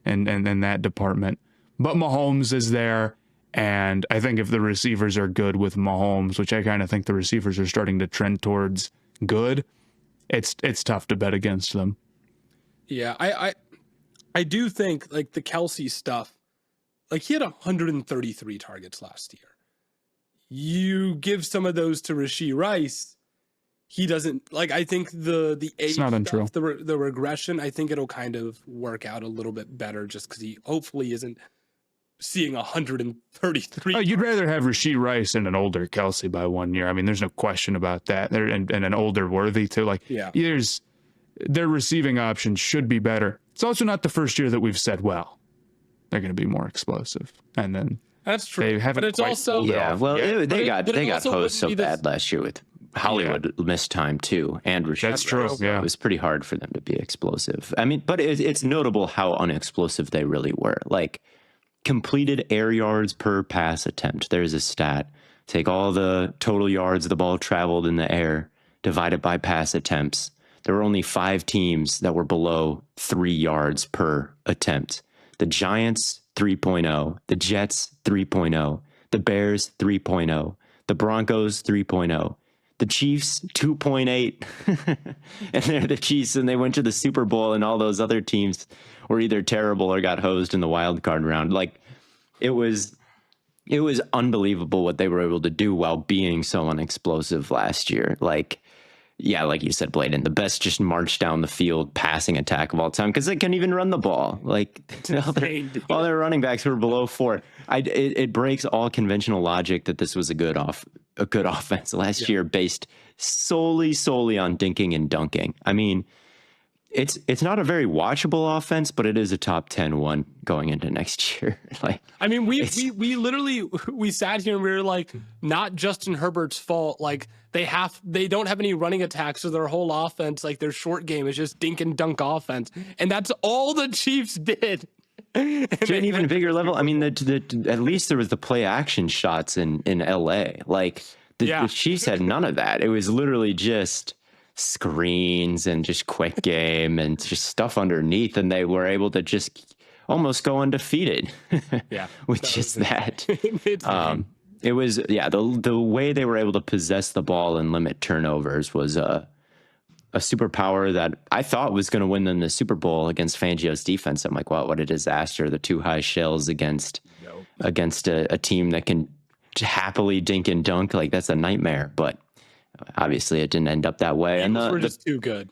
in that department. But Mahomes is there, and I think if the receivers are good with Mahomes, which I kind of think the receivers are starting to trend towards good, it's tough to bet against them. Yeah, I do think the Kelsey stuff, he had 133 targets last year. You give some of those to Rashee Rice, he doesn't I think the age it's not untrue. Stuff, the regression, I think it'll kind of work out a little bit better just because he hopefully isn't seeing 133. Oh, you'd rather have Rashee Rice and an older Kelsey by 1 year. There's no question about that. And an older Worthy too. Their receiving options should be better. It's also not the first year that we've said, well, they're going to be more explosive. And then that's true. They haven't, but it's also they got hosed so bad last year with Hollywood missed time too, and Rashee. That's true. Yeah, it was pretty hard for them to be explosive. But it's notable how unexplosive they really were. Completed air yards per pass attempt. There's a stat. Take all the total yards the ball traveled in the air, divide it by pass attempts. There were only 5 teams that were below 3 yards per attempt. The Giants 3.0, the Jets 3.0, the Bears 3.0, the Broncos 3.0. The Chiefs 2.8, and they're the Chiefs, and they went to the Super Bowl, and all those other teams were either terrible or got hosed in the wild card round. It was unbelievable what they were able to do while being so unexplosive last year. yeah, like you said, Blaiden, the best just march down the field passing attack of all time because they can't even run the ball. Like all their running backs were below 4. It breaks all conventional logic that this was a good offense last year based solely on dinking and dunking. I mean, it's not a very watchable offense, but it is a top 10 one going into next year. Like, I mean, we literally sat here and we were like, not Justin Herbert's fault. Like they don't have any running attacks, so their whole offense, like their short game is just dink and dunk offense, and that's all the Chiefs did. To an even bigger level, I mean, at least there was the play action shots in LA. Like the Chiefs had none of that. It was literally just screens and just quick game and just stuff underneath, and they were able to just almost go undefeated. Yeah, with just that. It was the way they were able to possess the ball and limit turnovers was a superpower that I thought was going to win them the Super Bowl against Fangio's defense. I'm like, wow, what a disaster! The 2 high shells against a team that can happily dink and dunk, like that's a nightmare. But obviously, it didn't end up that way. And we're just too good.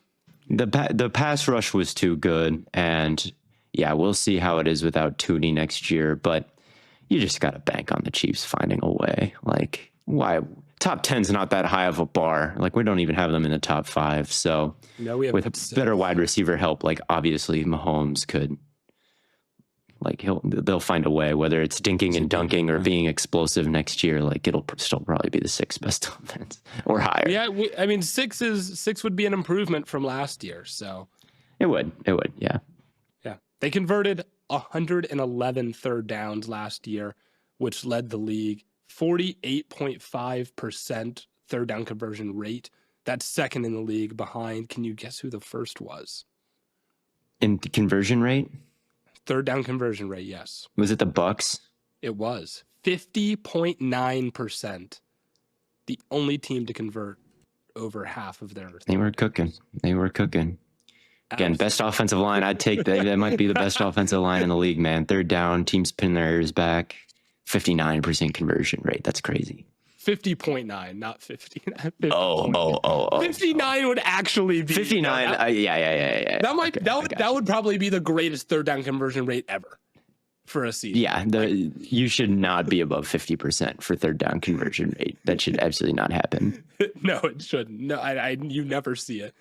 The pass rush was too good, and yeah, we'll see how it is without Tootie next year. But you just got to bank on the Chiefs finding a way. Like, why? Top 10's not that high of a bar. Like, we don't even have them in the top 5. So we have with better wide receiver help, like obviously Mahomes could. Like they'll find a way, whether it's dinking and dunking or being explosive next year. Like it'll still probably be the 6th best offense or higher. Yeah, I mean 6 would be an improvement from last year. So it would, yeah. They converted 111 third downs last year, which led the league. 48.5% third down conversion rate. That's second in the league behind. Can you guess who the first was? In the conversion rate? Third down conversion rate, yes. Was it the Bucs? It was 50.9%. The only team to convert over half of their. They were cooking. Again, best offensive line. I'd take that. That might be the best offensive line in the league, man. Third down, teams pin their ears back. 59% conversion rate. That's crazy. 50.9, not 50. 59 would actually be 59. Yeah. That would probably be the greatest third down conversion rate ever for a season. Yeah, you should not be above 50% for third down conversion rate. That should absolutely not happen. No, it shouldn't. No, you never see it.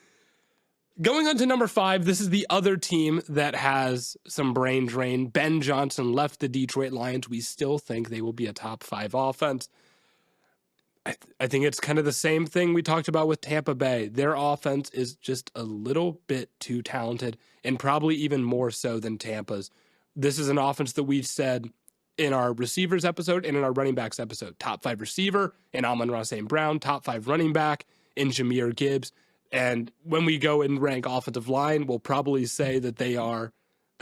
Going on to number 5, this is the other team that has some brain drain. Ben Johnson left the Detroit Lions. We still think they will be a top 5 offense. I think it's kind of the same thing we talked about with Tampa Bay. Their offense is just a little bit too talented, and probably even more so than Tampa's. This is an offense that we've said in our receivers episode and in our running backs episode. Top 5 receiver in Amon-Ra St. Brown, top 5 running back in Jahmyr Gibbs. And when we go and rank offensive line, we'll probably say that they are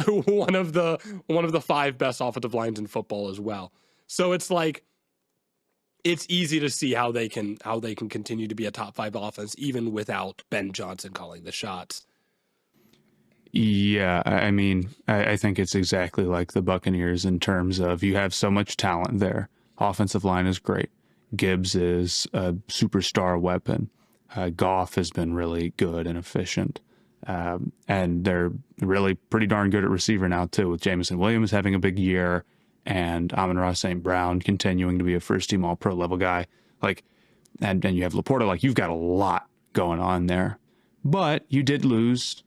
one of the 5 best offensive lines in football as well. So it's like, it's easy to see how they can continue to be a top 5 offense even without Ben Johnson calling the shots. Yeah, I mean, I think it's exactly like the Buccaneers in terms of you have so much talent there. Offensive line is great. Gibbs is a superstar weapon. Goff has been really good and efficient. And they're really pretty darn good at receiver now, too, with Jameson Williams having a big year and Amon-Ra St. Brown continuing to be a first-team All-Pro level guy. Like, and you have Laporta. Like, you've got a lot going on there. But you did lose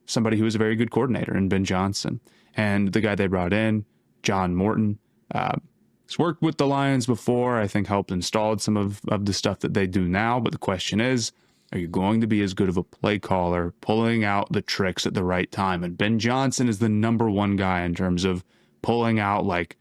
somebody who was a very good coordinator in Ben Johnson. And the guy they brought in, John Morton, he's worked with the Lions before, I think helped install some of the stuff that they do now. But the question is, are you going to be as good of a play caller, pulling out the tricks at the right time? And Ben Johnson is the number one guy in terms of pulling out, like,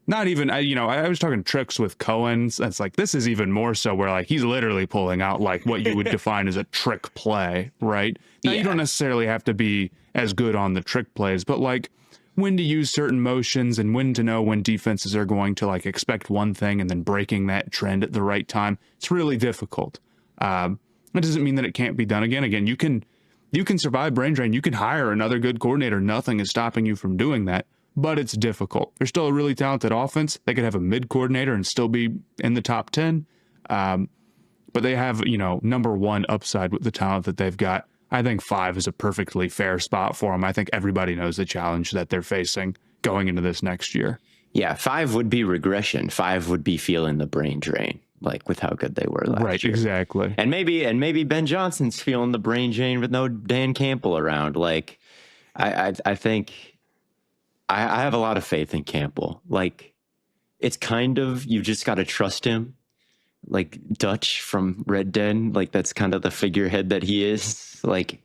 not even, I was talking tricks with Cohen's. It's like, this is even more so where, like, he's literally pulling out, like, what you would define as a trick play, right? Now, you don't necessarily have to be as good on the trick plays, but, like, when to use certain motions and when to know when defenses are going to, like, expect one thing and then breaking that trend at the right time. It's really difficult. That doesn't mean that it can't be done again. Again, you can survive brain drain. You can hire another good coordinator. Nothing is stopping you from doing that, but it's difficult. They're still a really talented offense. They could have a mid coordinator and still be in the top 10. But but they have, number one upside with the talent that they've got. I think 5 is a perfectly fair spot for them. I think everybody knows the challenge that they're facing going into this next year. Yeah, 5 would be regression. 5 would be feeling the brain drain, like with how good they were last year. Exactly. And maybe Ben Johnson's feeling the brain drain with no Dan Campbell around. Like, I think I have a lot of faith in Campbell. Like, it's kind of, you just got to trust him. Like Dutch from Red Den, like that's kind of the figurehead that he is. Like,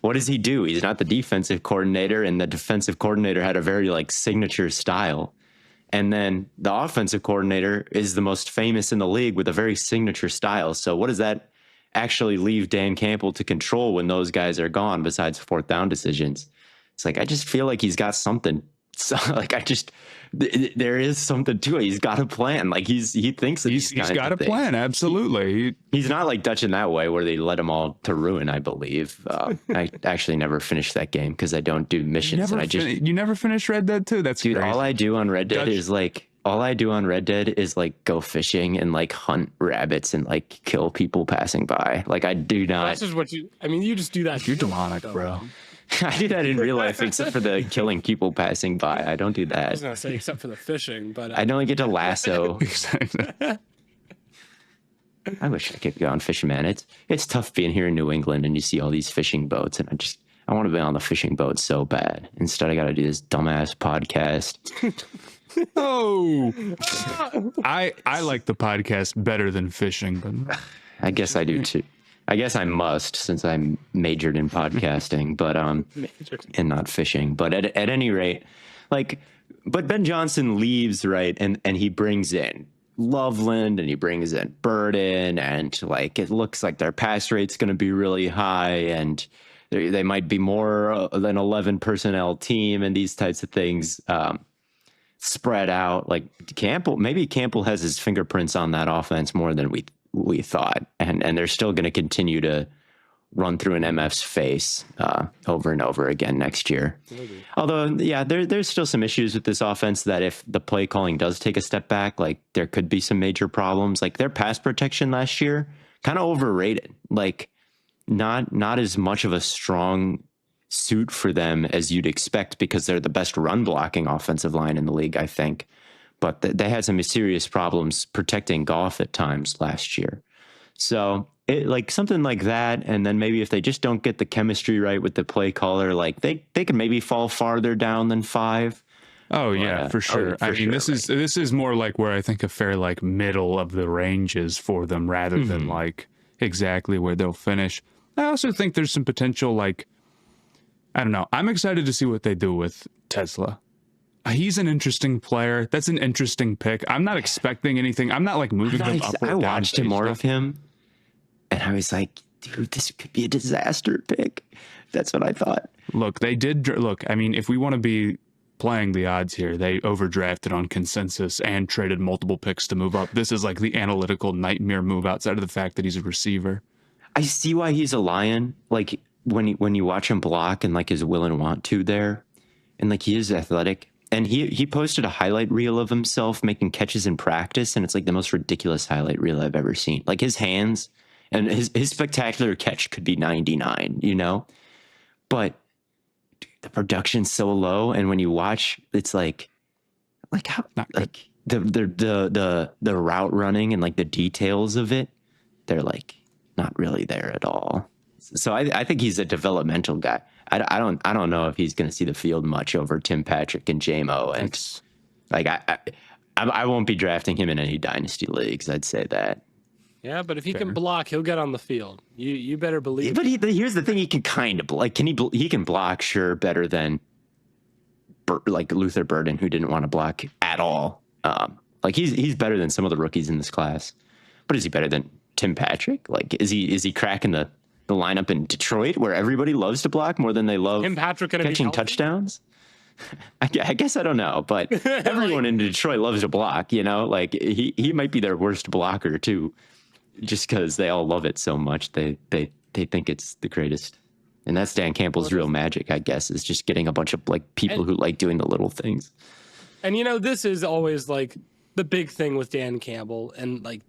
what does he do? He's not the defensive coordinator, and the defensive coordinator had a very like signature style. And then the offensive coordinator is the most famous in the league with a very signature style. So what does that actually leave Dan Campbell to control when those guys are gone besides fourth down decisions? It's like, I just feel like he's got something. So like, there is something to it. He's got a plan. Like he thinks that he's got a plan. Absolutely. He's not like Dutch in that way where they let him all to ruin, I believe. I actually never finished that game because I don't do missions. You never finished Red Dead 2? That's dude. Crazy. All I do on Red Dead is like go fishing and like hunt rabbits and like kill people passing by. Like I do not. That's just what you just do that. You're demonic, bro. I do that in real life, except for the killing people passing by. I don't do that. I was gonna say except for the fishing, but I don't get to lasso. Exactly. I wish I could go on fishing, man. It's tough being here in New England and you see all these fishing boats, and I want to be on the fishing boat so bad. Instead, I got to do this dumbass podcast. Oh, I like the podcast better than fishing, but I guess I do too. I guess I must, since I'm majored in podcasting, but and not fishing. But at any rate, but Ben Johnson leaves, right, and he brings in Loveland and he brings in Burden, and like it looks like their pass rate's going to be really high, and they might be more than 11 personnel team, and these types of things spread out. Like maybe Campbell has his fingerprints on that offense more than we thought, and they're still going to continue to run through an MF's face over and over again next year. Maybe. Although, yeah, there's still some issues with this offense that if the play calling does take a step back, like there could be some major problems. Like their pass protection last year, kind of overrated. Like not as much of a strong suit for them as you'd expect because they're the best run blocking offensive line in the league, I think. But they had some serious problems protecting Goff at times last year. So like something like that. And then maybe if they just don't get the chemistry right with the play caller, like they could maybe fall farther down than 5. Oh yeah, for sure. This is more like where I think a fair like middle of the range is for them rather than like exactly where they'll finish. I also think there's some potential, like, I don't know. I'm excited to see what they do with Tesla. He's an interesting player. That's an interesting pick. I'm not expecting anything. I'm not like moving him up or down. I watched more of him, and I was like, dude, this could be a disaster pick. That's what I thought. Look, I mean, if we want to be playing the odds here, they overdrafted on consensus and traded multiple picks to move up. This is like the analytical nightmare move outside of the fact that he's a receiver. I see why he's a Lion. Like when you watch him block and like his will and want to there, and like he is athletic. And he posted a highlight reel of himself making catches in practice, and it's like the most ridiculous highlight reel I've ever seen. Like his hands and his spectacular catch could be 99, you know? But dude, the production's so low, and when you watch, it's like how like the route running and like the details of it, they're like not really there at all. So I think he's a developmental guy. I don't know if he's going to see the field much over Tim Patrick and J-Mo, and like I won't be drafting him in any dynasty leagues. I'd say that. Yeah, but if he can block, he'll get on the field. You better believe. But here's the thing: he can kind of block. He can block, sure, better than like Luther Burden, who didn't want to block at all. Like he's better than some of the rookies in this class. But is he better than Tim Patrick? Like is he cracking the lineup in Detroit where everybody loves to block more than they love Tim Patrick catching touchdowns? I guess I don't know, but everyone in Detroit loves to block, you know? Like he might be their worst blocker too, just because they all love it so much. They think it's the greatest. And that's Dan Campbell's real magic, I guess, is just getting a bunch of like people who like doing the little things. And you know, this is always like the big thing with Dan Campbell, and like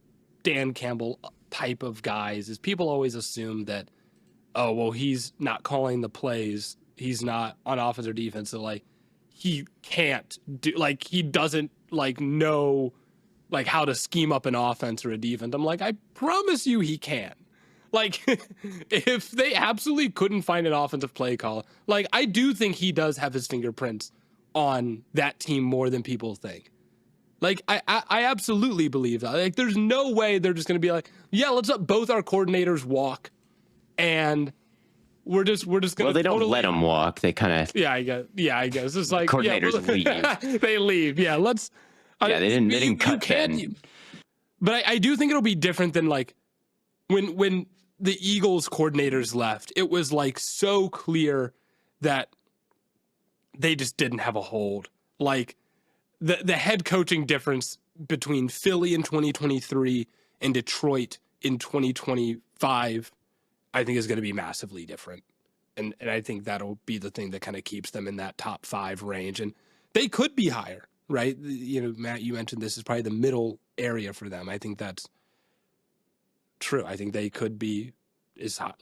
Dan Campbell type of guys is people always assume that, oh, well, he's not calling the plays. He's not on offense or defense. So like he can't do, like he doesn't like know like how to scheme up an offense or a defense. I'm like, I promise you he can. Like if they absolutely couldn't find an offensive play call, like I do think he does have his fingerprints on that team more than people think. Like I absolutely believe that. Like there's no way they're just gonna be like, yeah, let's let both our coordinators walk, and we're just gonna. Well, they don't totally... let them walk. They kind of I guess it's like coordinators leave. They leave. Yeah, let's. Yeah, they didn't cut Ben. But I do think it'll be different than like when the Eagles coordinators left. It was like so clear that they just didn't have a hold. Like the head coaching difference between Philly in 2023 and Detroit in 2025, I think is going to be massively different. And I think that'll be the thing that kind of keeps them in that top 5 range. And they could be higher, right? You know, Matt, you mentioned this is probably the middle area for them. I think that's true. I think they could be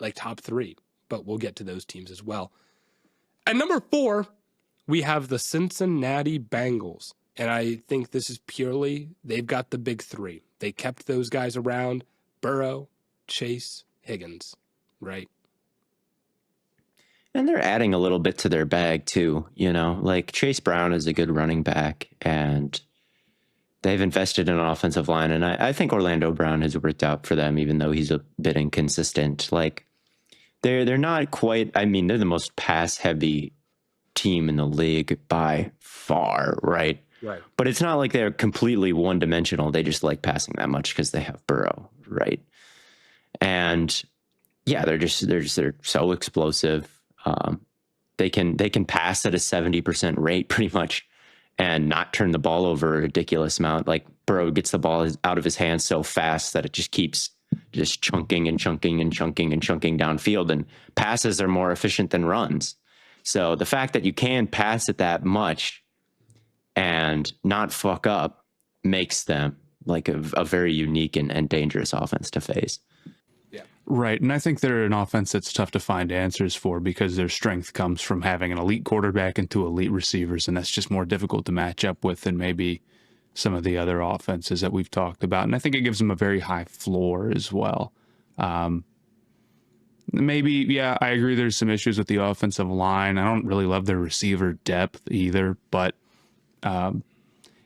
like top 3, but we'll get to those teams as well. At number 4, we have the Cincinnati Bengals. And I think this is purely, they've got the big 3. They kept those guys around: Burrow, Chase, Higgins, right? And they're adding a little bit to their bag too, you know, like Chase Brown is a good running back, and they've invested in an offensive line. And I think Orlando Brown has worked out for them, even though he's a bit inconsistent. Like they're not quite, I mean, they're the most pass heavy team in the league by far, right? Right. But it's not like they're completely one dimensional. They just like passing that much because they have Burrow, right? And yeah, they're so explosive. They can pass at a 70% rate pretty much and not turn the ball over a ridiculous amount. Like Burrow gets the ball out of his hands so fast that it just keeps just chunking and chunking and chunking and chunking downfield, and passes are more efficient than runs. So the fact that you can pass it that much and not fuck up makes them like a very unique and dangerous offense to face. Yeah. Right. And I think they're an offense that's tough to find answers for because their strength comes from having an elite quarterback and 2 elite receivers. And that's just more difficult to match up with than maybe some of the other offenses that we've talked about. And I think it gives them a very high floor as well. Maybe, yeah, I agree there's some issues with the offensive line. I don't really love their receiver depth either, but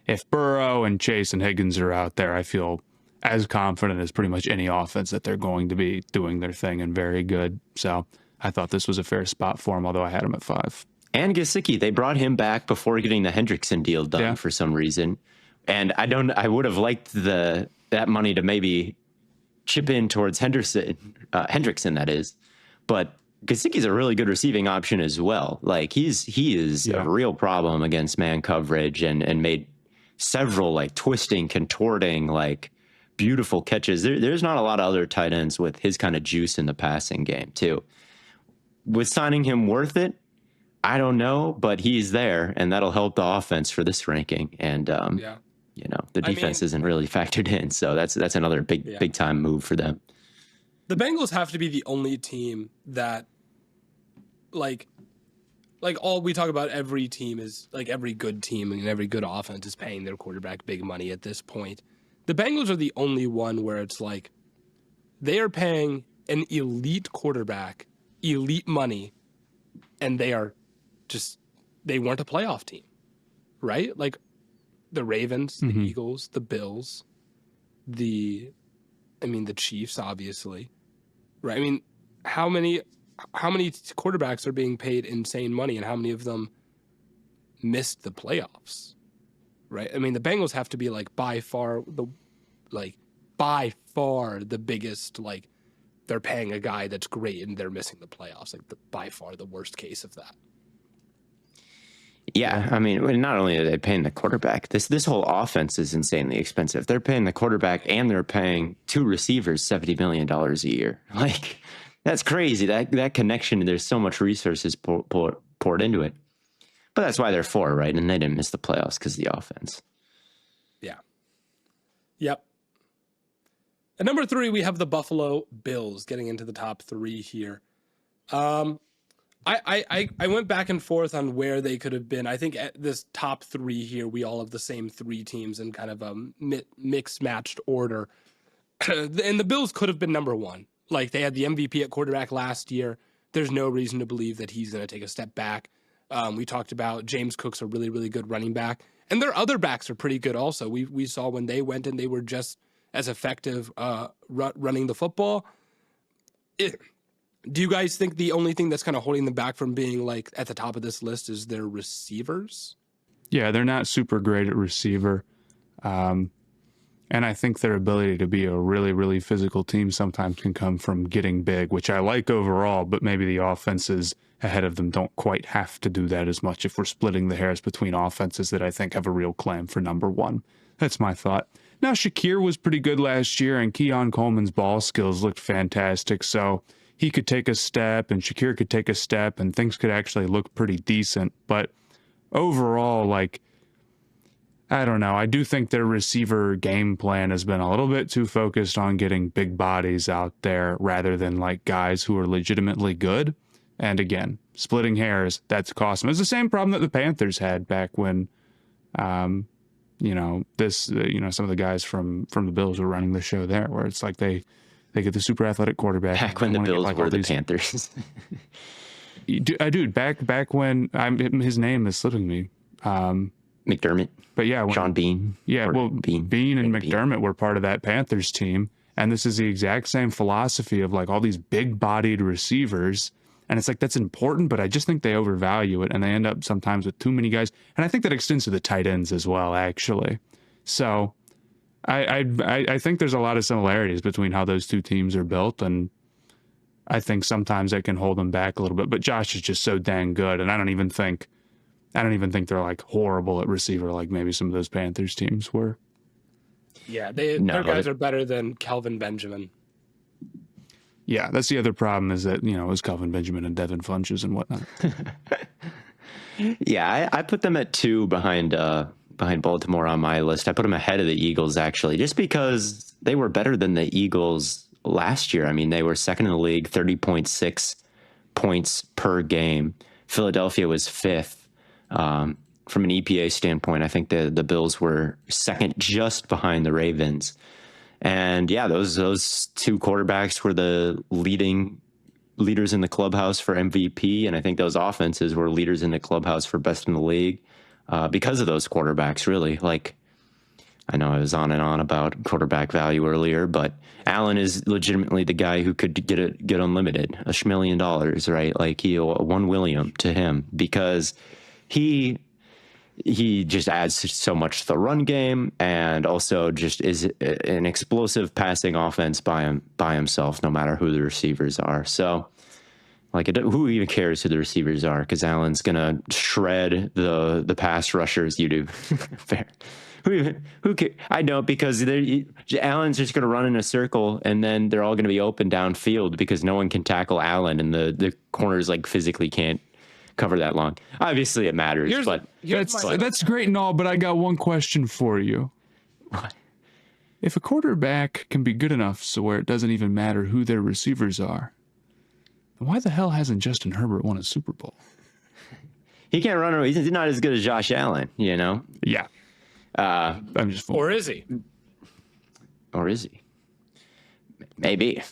if Burrow and Chase and Higgins are out there, I feel as confident as pretty much any offense that they're going to be doing their thing and very good. So I thought this was a fair spot for him, although I had him at 5. And Gesicki, they brought him back before getting the Hendrickson deal done for some reason. And I would have liked that money to maybe chip in towards Hendrickson, that is. But Gesicki's a really good receiving option as well. Like he is a real problem against man coverage and made several like twisting, contorting, like beautiful catches. There's not a lot of other tight ends with his kind of juice in the passing game too. Was signing him worth it? I don't know, but he's there, and that'll help the offense for this ranking. And you know, the defense isn't really factored in, so that's another big time move for them. The Bengals have to be the only team that like all we talk about, every team is like every good team and every good offense is paying their quarterback big money at this point. The Bengals are the only one where it's like they are paying an elite quarterback elite money, and they weren't a playoff team, right? Like the Ravens, the Eagles, the Bills, the Chiefs, obviously, right? I mean, how many quarterbacks are being paid insane money, and how many of them missed the playoffs, right? I mean, the Bengals have to be like by far the biggest, like they're paying a guy that's great and they're missing the playoffs, like by far the worst case of that. Yeah, I mean, not only are they paying the quarterback, this whole offense is insanely expensive. They're paying the quarterback and they're paying 2 receivers $70 million a year. Like, that's crazy. That connection, there's so much resources poured into it. But that's why they're 4, right? And they didn't miss the playoffs because of the offense. Yeah. Yep. At number 3, we have the Buffalo Bills getting into the top 3 here. I went back and forth on where they could have been. I think at this top 3 here, we all have the same 3 teams in kind of a mixed matched order. And the Bills could have been number 1. Like, they had the MVP at quarterback last year. There's no reason to believe that he's going to take a step back. We talked about James Cook's a really, really good running back. And their other backs are pretty good also. We saw when they went and they were just as effective running the football. Do you guys think the only thing that's kind of holding them back from being like at the top of this list is their receivers? Yeah, they're not super great at receiver. And I think their ability to be a really, really physical team sometimes can come from getting big, which I like overall, but maybe the offenses ahead of them don't quite have to do that as much if we're splitting the hairs between offenses that I think have a real claim for number 1. That's my thought. Now, Shakir was pretty good last year, and Keon Coleman's ball skills looked fantastic, so he could take a step, and Shakir could take a step, and things could actually look pretty decent. But overall, like, I don't know. I do think their receiver game plan has been a little bit too focused on getting big bodies out there rather than like guys who are legitimately good. And again, splitting hairs, that's cost them. It's the same problem that the Panthers had back when, some of the guys from the Bills were running the show there, where it's like they get the super athletic quarterback. Back when the Bills were the Panthers. Dude, back when his name is slipping me. McDermott. But yeah, Sean Bean. Yeah, well, Bean and McDermott were part of that Panthers team, and this is the exact same philosophy of like all these big-bodied receivers, and it's like that's important, but I just think they overvalue it, and they end up sometimes with too many guys, and I think that extends to the tight ends as well, actually. So, I think there's a lot of similarities between how those two teams are built, and I think sometimes that can hold them back a little bit. But Josh is just so dang good, and I don't even think they're like horrible at receiver like maybe some of those Panthers teams were. Yeah, their guys are better than Kelvin Benjamin. Yeah, that's the other problem is that, it was Kelvin Benjamin and Devin Funches and whatnot. Yeah, I put them at 2 behind Baltimore on my list. I put them ahead of the Eagles, actually, just because they were better than the Eagles last year. I mean, they were second in the league, 30.6 points per game. Philadelphia was 5th. From an EPA standpoint, I think the Bills were second just behind the Ravens. And yeah, those 2 quarterbacks were the leaders in the clubhouse for MVP. And I think those offenses were leaders in the clubhouse for best in the league because of those quarterbacks, really. Like, I know I was on and on about quarterback value earlier, but Allen is legitimately the guy who could get unlimited, $1 million, right? Like he one William to him because he just adds so much to the run game and also just is an explosive passing offense by himself, no matter who the receivers are. So, like, who even cares who the receivers are? Because Allen's gonna shred the pass rushers. You do, fair. Who cares? I know because Allen's just gonna run in a circle and then they're all gonna be open downfield because no one can tackle Allen and the corners like physically can't cover that long. Obviously it matters, but that's great and all, but I got one question for you. What? If a quarterback can be good enough so where it doesn't even matter who their receivers are, then why the hell hasn't Justin Herbert won a Super Bowl? He can't run. He's not as good as Josh Allen, Yeah. I'm just or is he? Or is he? Maybe.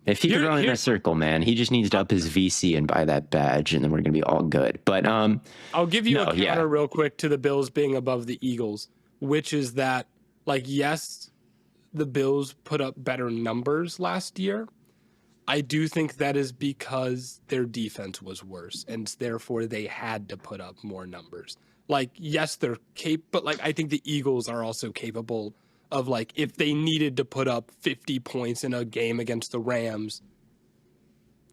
If he could run in a circle, man, he just needs to up his VC and buy that badge, and then we're going to be all good. But I'll give you a counter real quick to the Bills being above the Eagles, which is that, like, yes, the Bills put up better numbers last year. I do think that is because their defense was worse, and therefore they had to put up more numbers. Like, yes, they're but like I think the Eagles are also capable of, like, if they needed to put up 50 points in a game against the Rams,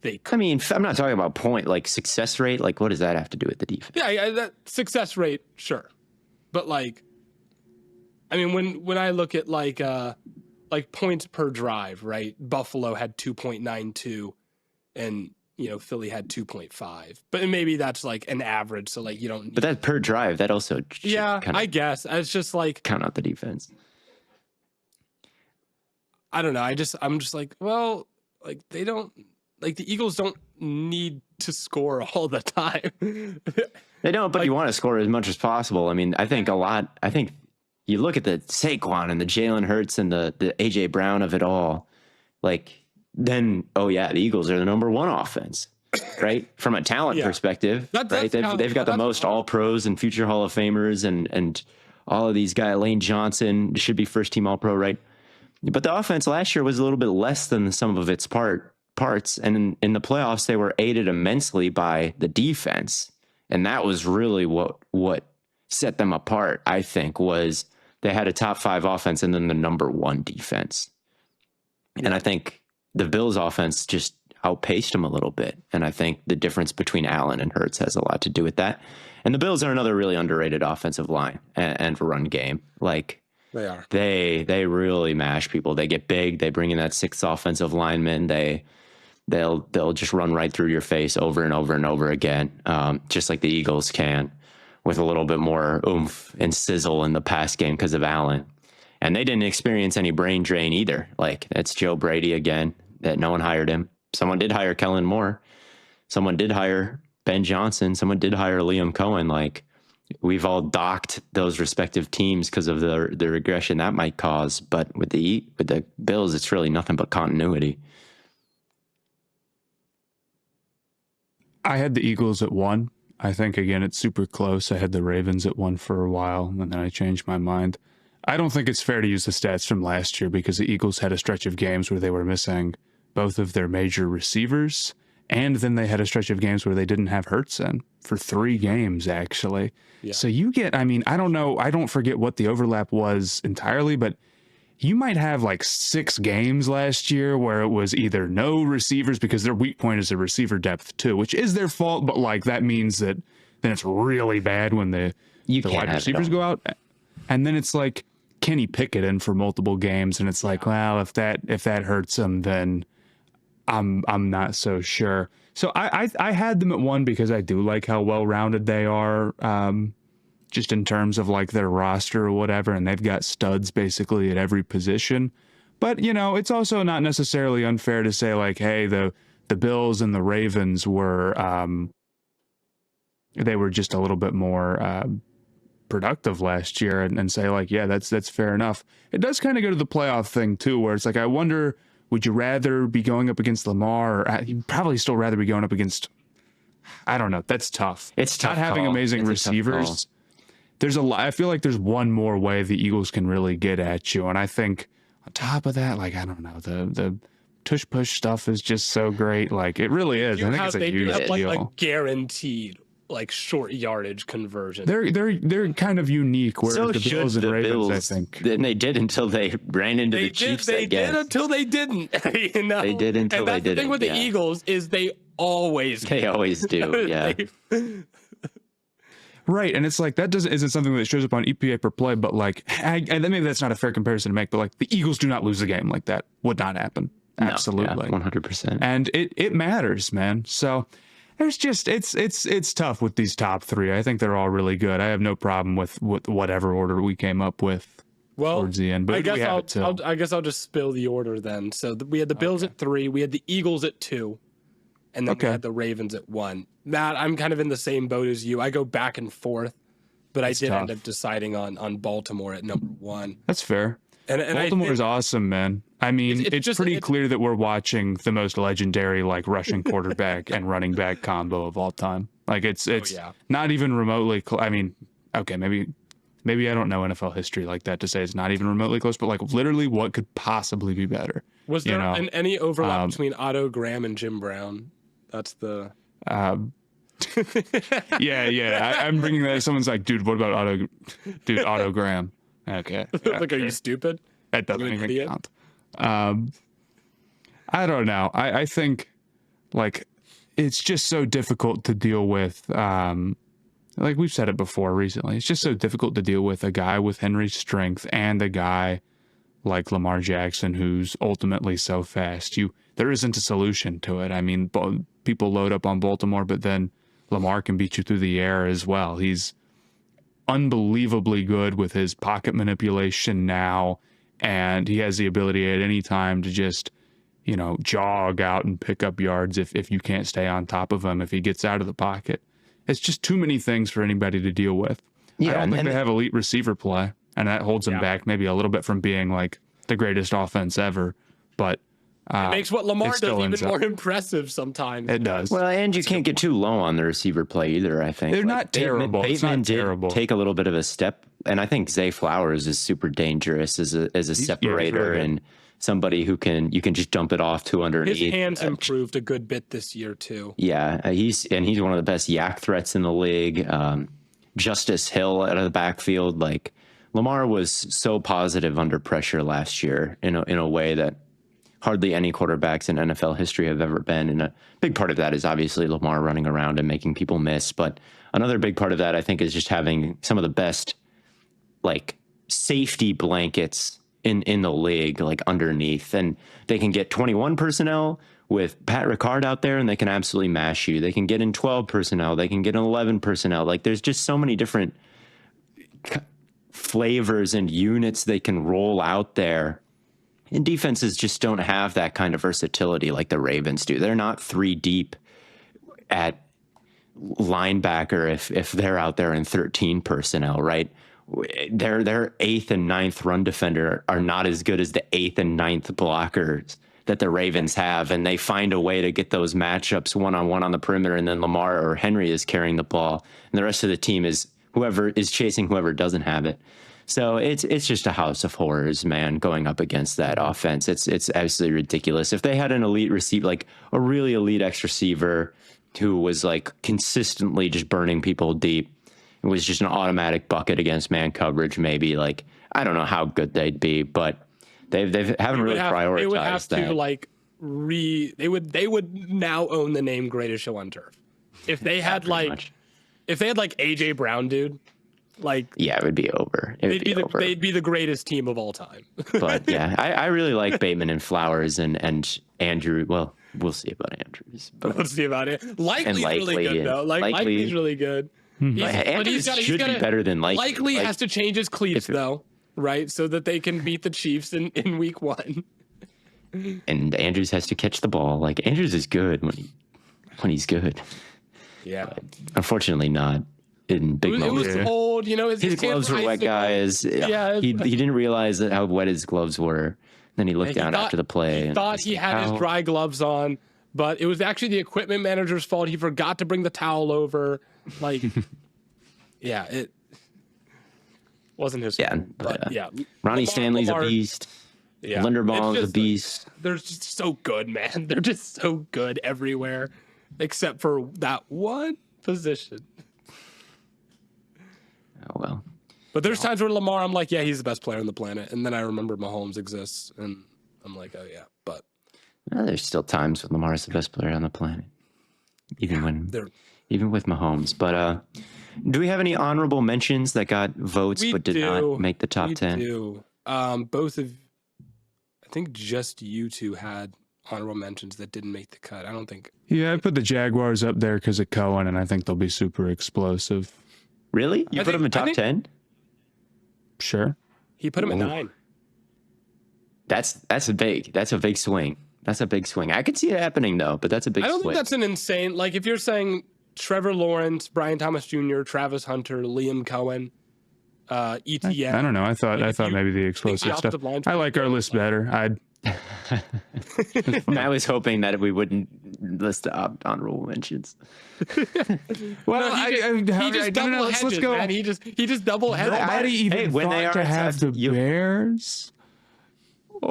they could. I mean, I'm not talking about like success rate. Like, what does that have to do with the defense? Yeah, that success rate, sure. But, like, I mean, when I look at, like points per drive, right? Buffalo had 2.92 and, Philly had 2.5. But maybe that's, like, an average, so, like, you don't... But that per drive, that also... Yeah, I guess. It's just, like... Count out the defense. I don't know. I'm just like, well, like the Eagles don't need to score all the time. They don't, but you want to score as much as possible. I mean, I think you look at the Saquon and the Jalen Hurts and the AJ Brown of it all, like then, oh yeah, the Eagles are the number one offense, right? From a talent perspective, right? They've got the most all pros and future Hall of Famers and all of these guys. Lane Johnson should be first team all pro, right? But the offense last year was a little bit less than the sum of its parts. And in the playoffs, they were aided immensely by the defense. And that was really what set them apart, I think, was they had a top 5 offense and then the number 1 defense. Yeah. And I think the Bills offense just outpaced them a little bit. And I think the difference between Allen and Hurts has a lot to do with that. And the Bills are another really underrated offensive line and run game. Like they are. They really mash people. They get big. They bring in that 6th offensive lineman. They'll just run right through your face over and over and over again, just like the Eagles can, with a little bit more oomph and sizzle in the pass game because of Allen. And they didn't experience any brain drain either. Like, that's Joe Brady again, that no one hired him. Someone did hire Kellen Moore. Someone did hire Ben Johnson. Someone did hire Liam Cohen. Like, we've all docked those respective teams because of the regression that might cause. But with the Bills, it's really nothing but continuity. I had the Eagles at 1. I think, again, it's super close. I had the Ravens at 1 for a while, and then I changed my mind. I don't think it's fair to use the stats from last year because the Eagles had a stretch of games where they were missing both of their major receivers, and then they had a stretch of games where they didn't have Hurts in for 3 games, actually. Yeah. So you get, I mean, I don't know, I don't forget what the overlap was entirely, but you might have like 6 games last year where it was either no receivers because their weak point is the receiver depth too, which is their fault, but like that means that then it's really bad when the wide receivers go out. And then it's like Kenny Pickett in for multiple games, and it's like, well, if that hurts him, then I'm not so sure. So I had them at 1 because I do like how well-rounded they are, just in terms of like their roster or whatever, and they've got studs basically at every position. But, you know, it's also not necessarily unfair to say like, hey, the Bills and the Ravens were they were just a little bit more productive last year, and say like, yeah, that's fair enough. It does kind of go to the playoff thing too, where it's like, I wonder, would you rather be going up against Lamar, or you'd probably still rather be going up against, I don't know, that's tough. It's tough. Not having amazing receivers. There's a lot. I feel like there's one more way the Eagles can really get at you, and I think on top of that, like, I don't know, the tush push stuff is just so great. Like, it really is. I think it's a huge deal. Like a guaranteed like short yardage conversion. They're kind of unique. Whereas so the Bills and Ravens, I think, and they did until they ran into the Chiefs. They did until they didn't. You know? They did until they didn't. The thing with the Eagles is they always do. Yeah. Right, and it's like that isn't something that shows up on EPA per play, but like, and maybe that's not a fair comparison to make, but like the Eagles do not lose a game like that. Would not happen. Absolutely, 100%. And it matters, man. So there's just it's tough with these top 3. I think they're all really good. I have no problem with whatever order we came up with towards the end. But I guess I'll just spill the order then. So we had the Bills at 3, we had the Eagles at 2. And then we had the Ravens at 1. Matt, I'm kind of in the same boat as you. I go back and forth, but I did end up deciding on Baltimore at number 1. That's fair. And Baltimore's awesome, man. I mean, it's pretty clear that we're watching the most legendary like rushing quarterback and running back combo of all time. Like it's not even remotely. I mean, okay, maybe I don't know NFL history like that to say it's not even remotely close, but like literally, what could possibly be better? Was there any overlap between Otto Graham and Jim Brown? That's the. Yeah. I'm bringing that. Someone's like, dude, what about Otto Graham? Okay. Like, are you stupid? That doesn't even count. I don't know. I think like it's just so difficult to deal with. Like we've said it before recently, it's just so difficult to deal with a guy with Henry's strength and a guy like Lamar Jackson, who's ultimately so fast. There isn't a solution to it. I mean, people load up on Baltimore, but then Lamar can beat you through the air as well. He's unbelievably good with his pocket manipulation now, and he has the ability at any time to just, jog out and pick up yards if you can't stay on top of him, if he gets out of the pocket. It's just too many things for anybody to deal with. I don't think they have elite receiver play, and that holds them back maybe a little bit from being like the greatest offense ever. But it makes what Lamar does even more impressive sometimes. It does. Well, and you can't get too low on the receiver play either, I think. They're not terrible. It's not terrible. Take a little bit of a step, and I think Zay Flowers is super dangerous as a separator and somebody you can just dump it off to underneath. His hands improved a good bit this year too. Yeah, he's one of the best yak threats in the league. Justice Hill out of the backfield. Like, Lamar was so positive under pressure last year in a way that hardly any quarterbacks in NFL history have ever been. And a big part of that is obviously Lamar running around and making people miss. But another big part of that, I think, is just having some of the best, like, safety blankets in the league, like, underneath. And they can get 21 personnel with Pat Ricard out there, and they can absolutely mash you. They can get in 12 personnel. They can get in 11 personnel. Like, there's just so many different flavors and units they can roll out there. And defenses just don't have that kind of versatility like the Ravens do. They're not 3 deep at linebacker if they're out there in 13 personnel, right? Their 8th and 9th run defender are not as good as the 8th and 9th blockers that the Ravens have, and they find a way to get those matchups one-on-one on the perimeter, and then Lamar or Henry is carrying the ball, and the rest of the team is whoever is chasing whoever doesn't have it. So it's just a house of horrors, man, going up against that offense. It's absolutely ridiculous. If they had an elite receiver, like a really elite X receiver who was like consistently just burning people deep, it was just an automatic bucket against man coverage, maybe, like, I don't know how good they'd be, but they haven't really prioritized they would have that. To like they would now own the name Greatest Show on Turf. If they had AJ Brown, dude, like, yeah, it would be over. They'd be the greatest team of all time. But yeah, I really like Bateman and Flowers and Andrew. Well, we'll see about Andrews. We'll see about it. Likely's really good though. Likely's really good. Andrews should be better than Likely. Likely has to change his cleats though, right? So that they can beat the Chiefs in week 1. And Andrews has to catch the ball. Like, Andrews is good when he's good. Yeah. But unfortunately not in big moments. It was cold, his gloves were wet, guys. Yeah. He didn't realize how wet his gloves were. Then he looked down after the play. He thought he had his dry gloves on, but it was actually the equipment manager's fault. He forgot to bring the towel over. Like, yeah, it wasn't his fault. But Ronnie Stanley's a beast. Yeah. Linderbaum's a beast. They're just so good, man. They're just so good everywhere, except for that one position. Oh, well. But there's times where Lamar, I'm like, yeah, he's the best player on the planet. And then I remember Mahomes exists, and I'm like, oh, yeah. But there's still times when Lamar's the best player on the planet, even with Mahomes. But do we have any honorable mentions that got votes but did not make the top 10? We do. Both of, I think just you two had honorable mentions that didn't make the cut. I don't think. Yeah, I put the Jaguars up there because of Cohen, and I think they'll be super explosive. Really? You put them in top 10? Sure. He put him at 9. That's a big swing. That's a big swing. I could see it happening though, but that's a big swing. I don't think that's an insane, like, if you're saying Trevor Lawrence, Brian Thomas Jr., Travis Hunter, Liam Cohen, ETN. I don't know. I thought maybe the explosive stuff. I like our list better. I was hoping that we wouldn't list the honorable mentions. Well, he just double hedges, let's go. Man. He just double hedges. Nobody even thought to have the Bears.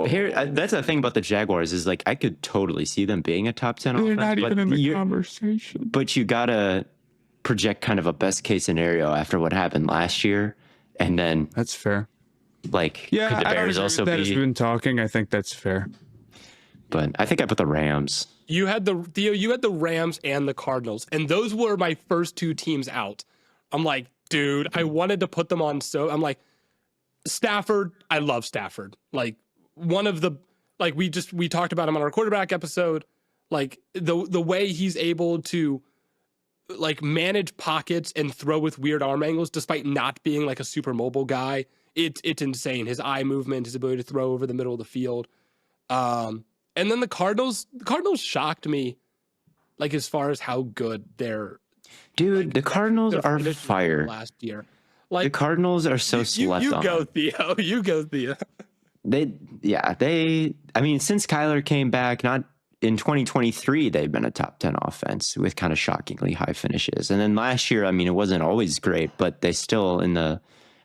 Here, that's the thing about the Jaguars is, like, I could totally see them being a top 10 offense. They're not even in the conversation. But you gotta project kind of a best case scenario after what happened last year, and then that's fair. Like, could the Bears also be? That has been talking. I think that's fair. But I think I put the Rams. You had the Rams and the Cardinals, and those were my first 2 teams out. I'm like, dude, I wanted to put them on. So I'm like, Stafford. I love Stafford. Like, one of the, like, we talked about him on our quarterback episode. Like, the way he's able to, like, manage pockets and throw with weird arm angles, despite not being like a super mobile guy, it's insane. His eye movement, his ability to throw over the middle of the field. And then the Cardinals shocked me, like as far as how good they're. Dude, the Cardinals are finished fire. last year. The Like Cardinals are so slept you on. go Theo, you go Theo. I mean, since Kyler came back, not in 2023, they've been a top 10 offense with kind of shockingly high finishes. And then last year, I mean, it wasn't always great, but they still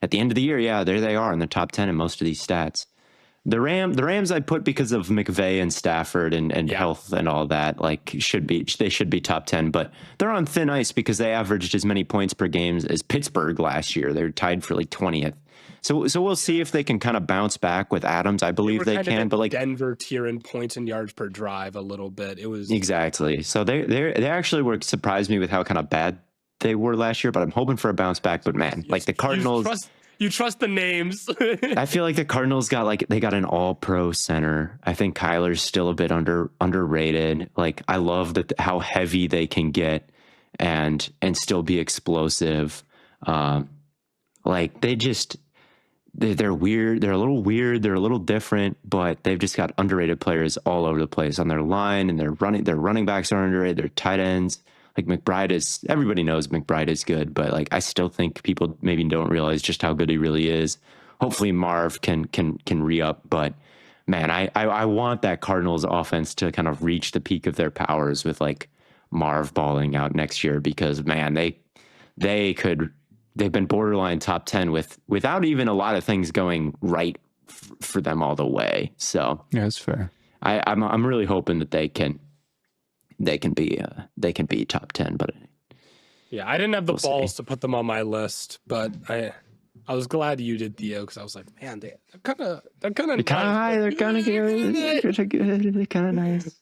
at the end of the year, yeah, there they are in the top 10 in most of these stats. The Rams I put because of McVay and Stafford and health and all that, like they should be top 10, but they're on thin ice because they averaged as many points per game as Pittsburgh last year. They're tied for like 20th. So we'll see if they can kind of bounce back with Adams. I believe they can, but like Denver tier in points and yards per drive a little bit. It was exactly. So they actually surprised me with how kind of bad they were last year, but I'm hoping for a bounce back. But man, like the Cardinals, you trust the names. I feel like the Cardinals they got an all-pro center. I think Kyler's still a bit underrated. Like I love how heavy they can get and still be explosive. Like they're weird. They're a little weird. They're a little different, but they've just got underrated players all over the place on their line, and their running backs are underrated. Their tight ends. Like everybody knows McBride is good, but like I still think people maybe don't realize just how good he really is. Hopefully Marv can re-up, but man, I want that Cardinals offense to kind of reach the peak of their powers with like Marv balling out next year, because man, they've been borderline top 10 without even a lot of things going right for them all the way. So yeah, that's fair. I'm really hoping that they can be top 10, but yeah, I didn't have the balls to put them on my list, but I was glad you did, Theo, because I was like, man, they're kind of nice. High. They're kind of good. They're kind of nice.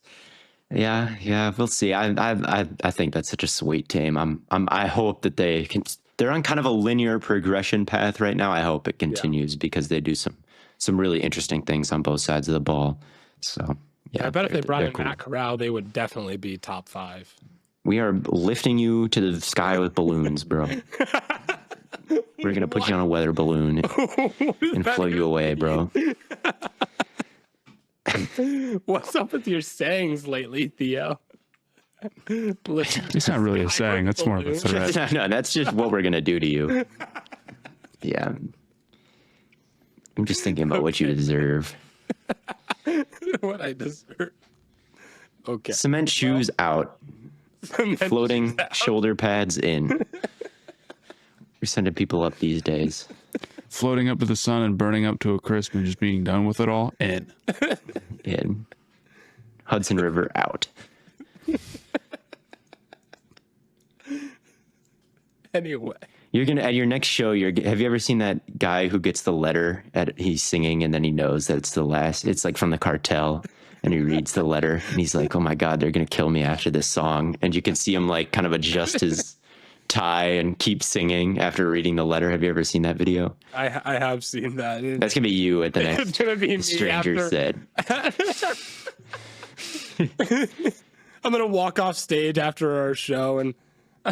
Yeah, we'll see. I think that's such a sweet team. I hope that they can. They're on kind of a linear progression path right now. I hope it continues because they do some really interesting things on both sides of the ball. So. Yeah, I bet if they brought in cool. Matt Corral, they would definitely be top 5. We are lifting you to the sky with balloons, bro. We're going to put you on a weather balloon and float you away, bro. What's up with your sayings lately, Theo? It's not really a saying. That's more of a threat. No, that's just what we're going to do to you. Yeah. I'm just thinking about what you deserve. What I deserve. Okay. Cement shoes out. Floating shoulder pads in. We're sending people up these days. Floating up to the sun and burning up to a crisp and just being done with it all. In. Hudson River out. Anyway. You're gonna at your next show. Have you ever seen that guy who gets the letter? He's singing and then he knows that it's the last. It's like from the cartel, and he reads the letter and he's like, "Oh my God, they're gonna kill me after this song." And you can see him like kind of adjust his tie and keep singing after reading the letter. Have you ever seen that video? I have seen that. That's gonna be you at the next. It's gonna be me Stranger after. Said. I'm gonna walk off stage after our show and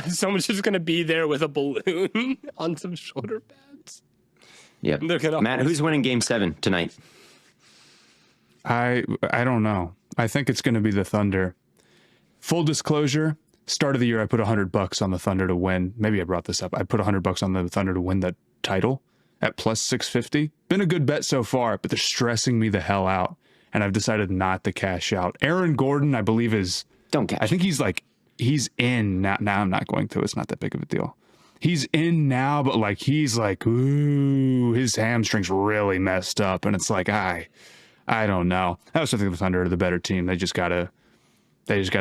someone's just gonna be there with a balloon on some shoulder pads. Yep. Matt, who's winning Game 7 tonight? I don't know. I think it's going to be the Thunder. Full disclosure, start of the year I put $100 on the Thunder to win. Maybe I brought this up. I put $100 on the Thunder to win the title at plus 650. Been a good bet so far, but they're stressing me the hell out, and I've decided not to cash out. Aaron Gordon, I believe, don't cash. I think he's in now. Now I'm not going to. It's not that big of a deal. He's in now, but he's ooh, his hamstring's really messed up, and it's like I don't know. I also think the Thunder are the better team. They just gotta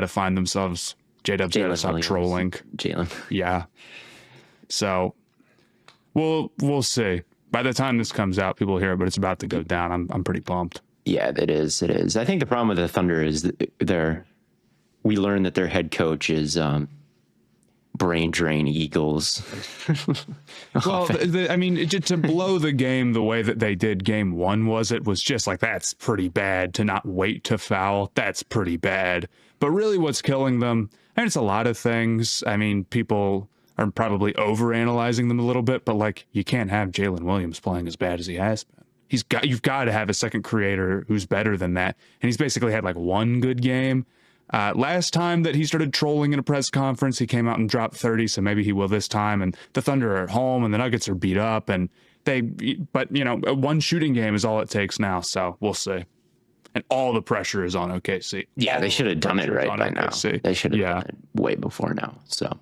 find themselves. J-Dub's gotta stop trolling. Jalen. Yeah. So we'll see. By the time this comes out, people will hear it, but it's about to go down. I'm pretty pumped. Yeah, it is. It is. I think the problem with the Thunder is that we learned that their head coach is brain drain Eagles. Well, to blow the game the way that they did Game 1 was just like, that's pretty bad. To not wait to foul, that's pretty bad. But really what's killing them, and it's a lot of things. I mean, people are probably overanalyzing them a little bit, but like you can't have Jalen Williams playing as bad as he has been. You've got to have a second creator who's better than that. And he's basically had like one good game. Last time that he started trolling in a press conference, he came out and dropped 30, so maybe he will this time. And the Thunder are at home and the Nuggets are beat up, and but one shooting game is all it takes now, so we'll see. And all the pressure is on OKC. Yeah, they should have done it right by now. They should have done it way before now. So,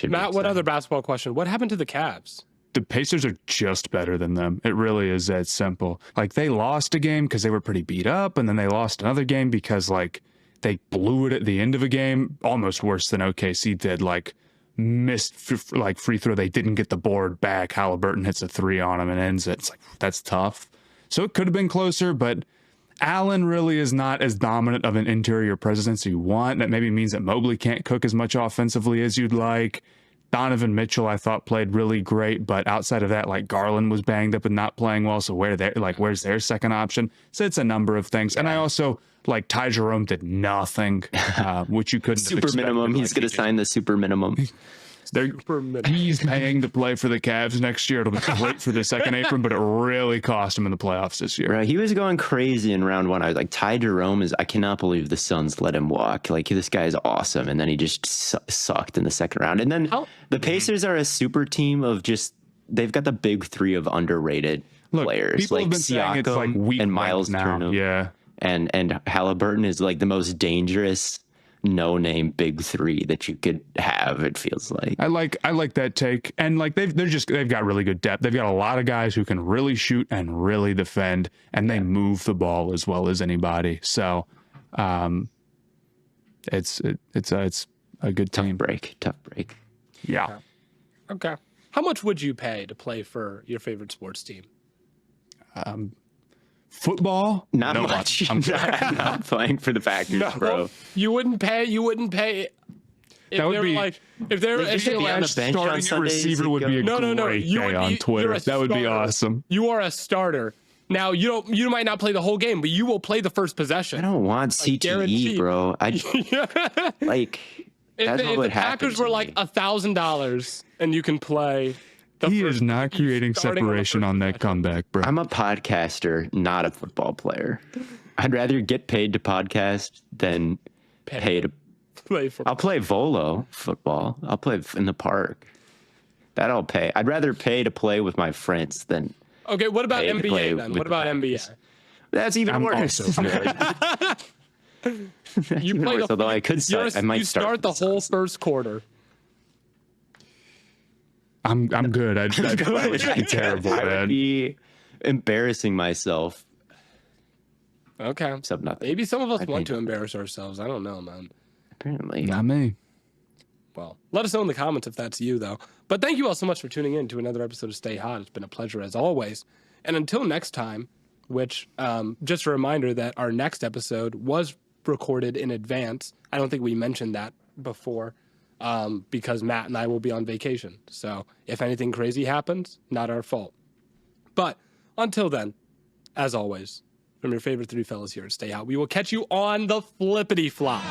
Matt, what other basketball question? What happened to the Cavs? The Pacers are just better than them. It really is that simple. Like, they lost a game because they were pretty beat up, and then they lost another game because, like, they blew it at the end of a game, almost worse than OKC did. Like, missed free throw. They didn't get the board back. Halliburton hits a 3 on him and ends it. It's like, that's tough. So it could have been closer, but Allen really is not as dominant of an interior presence as you want. That maybe means that Mobley can't cook as much offensively as you'd like. Donovan Mitchell, I thought, played really great, but outside of that, like, Garland was banged up and not playing well. So where's their second option? So it's a number of things. Yeah. And I also, like, Ty Jerome did nothing, which you couldn't super have minimum. He's going to sign the super minimum. He's paying to play for the Cavs next year. It'll be great for the second apron, but it really cost him in the playoffs this year. Right. He was going crazy in round one. I was like, Ty Jerome I cannot believe the Suns let him walk. Like, this guy is awesome. And then he just sucked in the second round. And then the Pacers are a super team of they've got the big three of underrated players. People like have been saying it's like weak and Miles Turner. Yeah. And Halliburton is like the most dangerous no-name big three that you could have. It feels like I like that take, and like they've got really good depth. They've got a lot of guys who can really shoot and really defend, and they move the ball as well as anybody. So, it's a good team. Tough break. Yeah. Okay. How much would you pay to play for your favorite sports team? Football? Not much. I'm not playing for the Packers, bro. You wouldn't pay. If that would be like if they're starting a receiver would be a great day on Twitter. That would be awesome. You are a starter. Now you might not play the whole game, but you will play the first possession. I don't want CTE, bro. Like that's what would happen. If the Packers were like $1,000 and you can play. He is not creating separation on that comeback, bro. I'm a podcaster, not a football player. I'd rather get paid to podcast than pay to play football. I'll play Volo football. I'll play in the park. That I'll pay. I'd rather pay to play with my friends than. Okay, what about NBA then? What about NBA? That's even worse. You play although I could start. I might start. You start the whole first quarter. I'm good. I'd be terrible, man. I would be embarrassing myself. Okay. Except nothing. Maybe some of us want to embarrass ourselves. I don't know, man. Apparently. Not me. Well, let us know in the comments if that's you, though. But thank you all so much for tuning in to another episode of Stay Hot. It's been a pleasure as always. And until next time, which just a reminder that our next episode was recorded in advance. I don't think we mentioned that before. Because Matt and I will be on vacation. So if anything crazy happens, not our fault. But until then, as always, from your favorite three fellas here at Stay Out, we will catch you on the flippity flop.